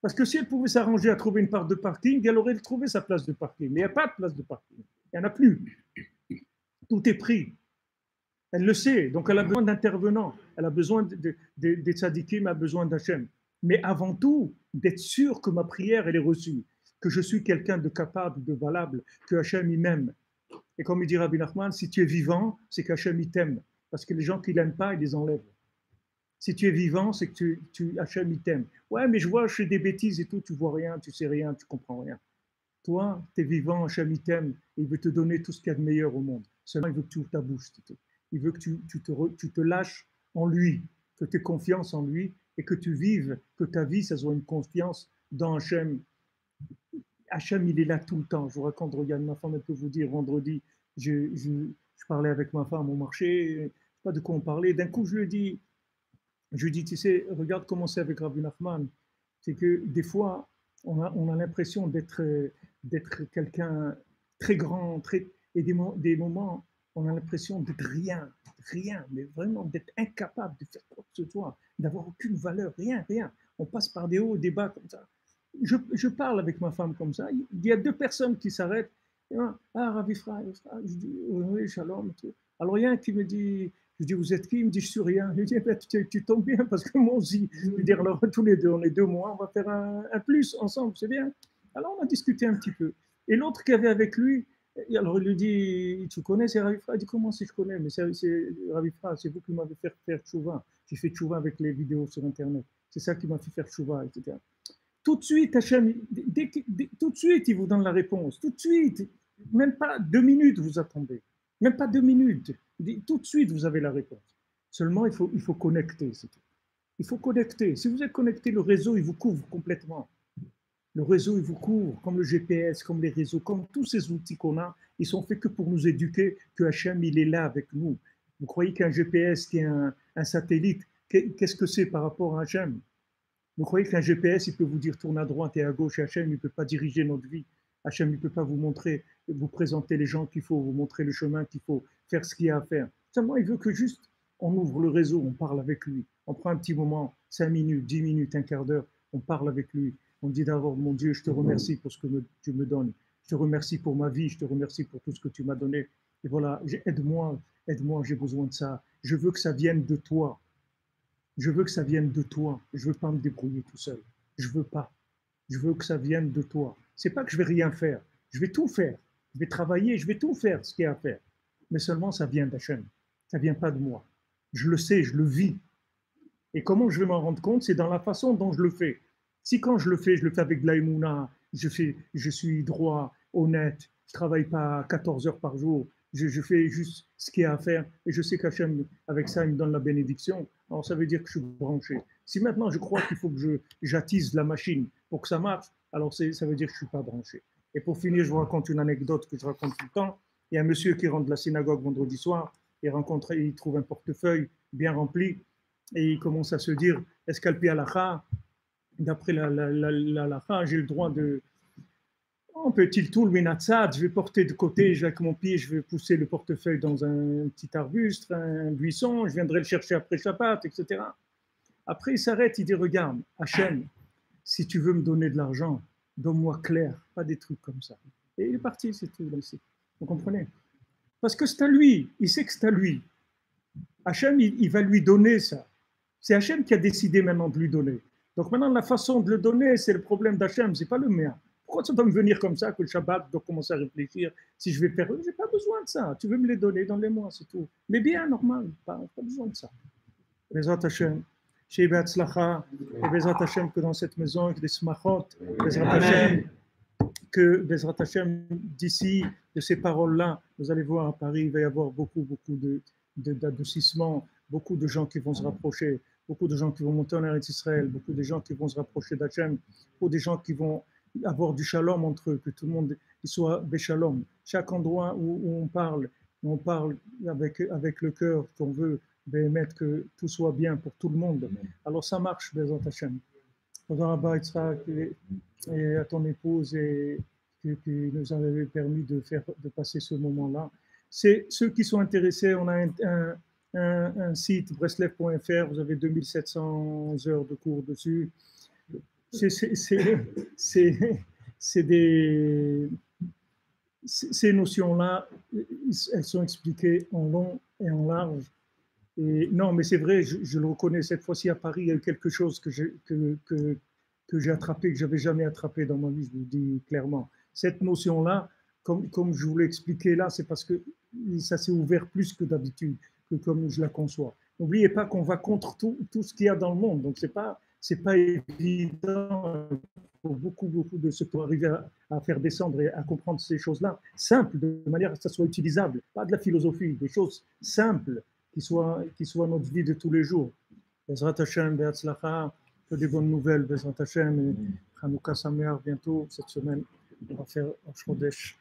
Parce que si elle pouvait s'arranger à trouver une part de parking, elle aurait trouvé sa place de parking. Mais il n'y a pas de place de parking. Il n'y en a plus. Tout est pris. Elle le sait. Donc elle a besoin d'intervenants. Elle a besoin des tzadikim, elle a besoin d'Hachem. Mais avant tout, d'être sûr que ma prière, elle est reçue. Que je suis quelqu'un de capable, de valable, que Hachem, il m'aime. Et comme il dit Rabbi Nachman, si tu es vivant, c'est qu'Hachem, il t'aime. Parce que les gens qui ne l'aiment pas, ils les enlèvent. Si tu es vivant, c'est que Hachem, il t'aime. Ouais, mais je vois, je fais des bêtises et tout, tu vois rien, tu sais rien, tu comprends rien. Toi, tu es vivant, Hachem, il t'aime, et il veut te donner tout ce qu'il y a de meilleur au monde. Seulement, il veut que tu ouvres ta bouche. Il veut que tu te lâches en lui, que tu aies confiance en lui, et que tu vives, que ta vie, ça soit une confiance dans Hachem. Hachem, il est là tout le temps. Je vous raconte, regarde, ma femme, elle peut vous dire, vendredi, je parlais avec ma femme au marché, je ne sais pas de quoi on parlait, d'un coup, je lui ai dit, tu sais, regarde comment c'est avec Rabbi Nachman. C'est que des fois, on a l'impression d'être quelqu'un très grand, et des moments, on a l'impression d'être rien, mais vraiment d'être incapable de faire quoi que ce soit, d'avoir aucune valeur, rien. On passe par des hauts et des bas comme ça. Je parle avec ma femme comme ça. Il y a 2 personnes qui s'arrêtent. Ah, Rabbi Fra, je dis, oui, shalom. Alors il y a un qui me dit, je dis, vous êtes qui? Il me dit, je suis rien. Je dis, tu tombes bien parce que moi aussi. Je veux dire, alors tous les deux, on est 2 mois, on va faire un plus ensemble, c'est bien. Alors on a discuté un petit peu. Et l'autre qui avait avec lui, alors il lui dit, tu connais, c'est Rabbi Fra? Il dit, comment si je connais? Mais c'est Rabbi Fra, c'est vous qui m'avez fait faire tchouva. J'ai fait tchouva avec les vidéos sur Internet. C'est ça qui m'a fait faire tchouva, etc. Tout de suite, Hachem, tout de suite, il vous donne la réponse. Tout de suite, même pas 2 minutes, vous attendez. Même pas 2 minutes. Tout de suite, vous avez la réponse. Seulement, il faut connecter. C'est tout. Il faut connecter. Si vous êtes connecté, le réseau, il vous couvre complètement. Le réseau, il vous couvre, comme le GPS, comme les réseaux, comme tous ces outils qu'on a, ils sont faits que pour nous éduquer, que Hachem, il est là avec nous. Vous croyez qu'un GPS, qui est un satellite, qu'est-ce que c'est par rapport à Hachem? Vous croyez qu'un GPS, il peut vous dire tourne à droite et à gauche, et Hachem, il ne peut pas diriger notre vie. Hachem, il ne peut pas vous montrer, vous présenter les gens qu'il faut, vous montrer le chemin qu'il faut, faire ce qu'il y a à faire. Seulement, il veut que juste, on ouvre le réseau, on parle avec lui. On prend un petit moment, 5 minutes, 10 minutes, un quart d'heure, on parle avec lui. On dit d'abord, mon Dieu, je te remercie pour ce que tu me donnes. Je te remercie pour ma vie, je te remercie pour tout ce que tu m'as donné. Et voilà, aide-moi, j'ai besoin de ça. Je veux que ça vienne de toi. Je veux que ça vienne de toi. Je ne veux pas me débrouiller tout seul. Je ne veux pas. Je veux que ça vienne de toi. Ce n'est pas que je ne vais rien faire. Je vais tout faire. Je vais travailler, je vais tout faire ce qu'il y a à faire. Mais seulement ça vient d'Hachem. Ça ne vient pas de moi. Je le sais, je le vis. Et comment je vais m'en rendre compte? C'est dans la façon dont je le fais. Si quand je le fais avec de l'aïmouna, je suis droit, honnête, je ne travaille pas 14 heures par jour, je fais juste ce qu'il y a à faire et je sais qu'Hachem, avec ça, il me donne la bénédiction. Alors ça veut dire que je suis branché. Si maintenant je crois qu'il faut que j'attise la machine pour que ça marche, alors ça veut dire que je ne suis pas branché. Et pour finir, je vous raconte une anecdote que je raconte tout le temps. Il y a un monsieur qui rentre de la synagogue vendredi soir, il trouve un portefeuille bien rempli et il commence à se dire, est-ce qu'Alpi Halacha, d'après l'Halacha, j'ai le droit de... Un petit tour, je vais porter de côté, avec mon pied, je vais pousser le portefeuille dans un petit arbuste, un buisson, je viendrai le chercher après Shabbat, etc. Après, il s'arrête, il dit, regarde, Hachem, si tu veux me donner de l'argent, donne-moi clair, pas des trucs comme ça. Et il est parti, c'est tout, là, ici. Vous comprenez? Parce que c'est à lui, il sait que c'est à lui. Hachem, il va lui donner ça. C'est Hachem qui a décidé maintenant de lui donner. Donc maintenant, la façon de le donner, c'est le problème d'Hachem, c'est pas le mien. Pourquoi ça doit me venir comme ça, que le Shabbat, je dois commencer à réfléchir si je vais faire... J'ai pas besoin de ça. Tu veux me les donner, donne-les-moi, c'est tout. Mais bien, normal, pas besoin de ça. Bezrat Hashem, Shei Be'atzlacha, et Bezrat Hashem que dans cette maison, avec des smachot, Bezrat Hashem, que Bezrat Hashem, d'ici, de ces paroles-là, vous allez voir à Paris, il va y avoir beaucoup d'adoucissement, beaucoup de gens qui vont se rapprocher, beaucoup de gens qui vont monter en Eretz Israël, beaucoup de gens qui vont se rapprocher d'Hachem, beaucoup de gens qui vont avoir du shalom entre eux, que tout le monde soit béchalom. Chaque endroit où on parle avec le cœur, qu'on veut mettre que tout soit bien pour tout le monde. Alors ça marche, Bezrat Hashem. Rabbi Yitzhak et à ton épouse et qui nous avait permis de passer ce moment-là. C'est ceux qui sont intéressés, on a un site breslev.fr, vous avez 2700 heures de cours dessus. Ces notions-là, elles sont expliquées en long et en large. Et non, mais c'est vrai, je le reconnais, cette fois-ci à Paris, il y a eu quelque chose que j'ai attrapé, que je n'avais jamais attrapé dans ma vie, je vous le dis clairement. Cette notion-là, comme je vous l'ai expliqué là, c'est parce que ça s'est ouvert plus que d'habitude, que comme je la conçois. N'oubliez pas qu'on va contre tout ce qu'il y a dans le monde, donc c'est pas évident pour beaucoup de ceux pour arriver à faire descendre et à comprendre ces choses-là, simples, de manière à ce que ça soit utilisable, pas de la philosophie, des choses simples qui soient notre vie de tous les jours. Bezrat Hashem, Be'atzlacha, que des bonnes nouvelles, Bezrat Hashem, et Hanouka Sameach bientôt, cette semaine, on va faire Rosh Chodesh.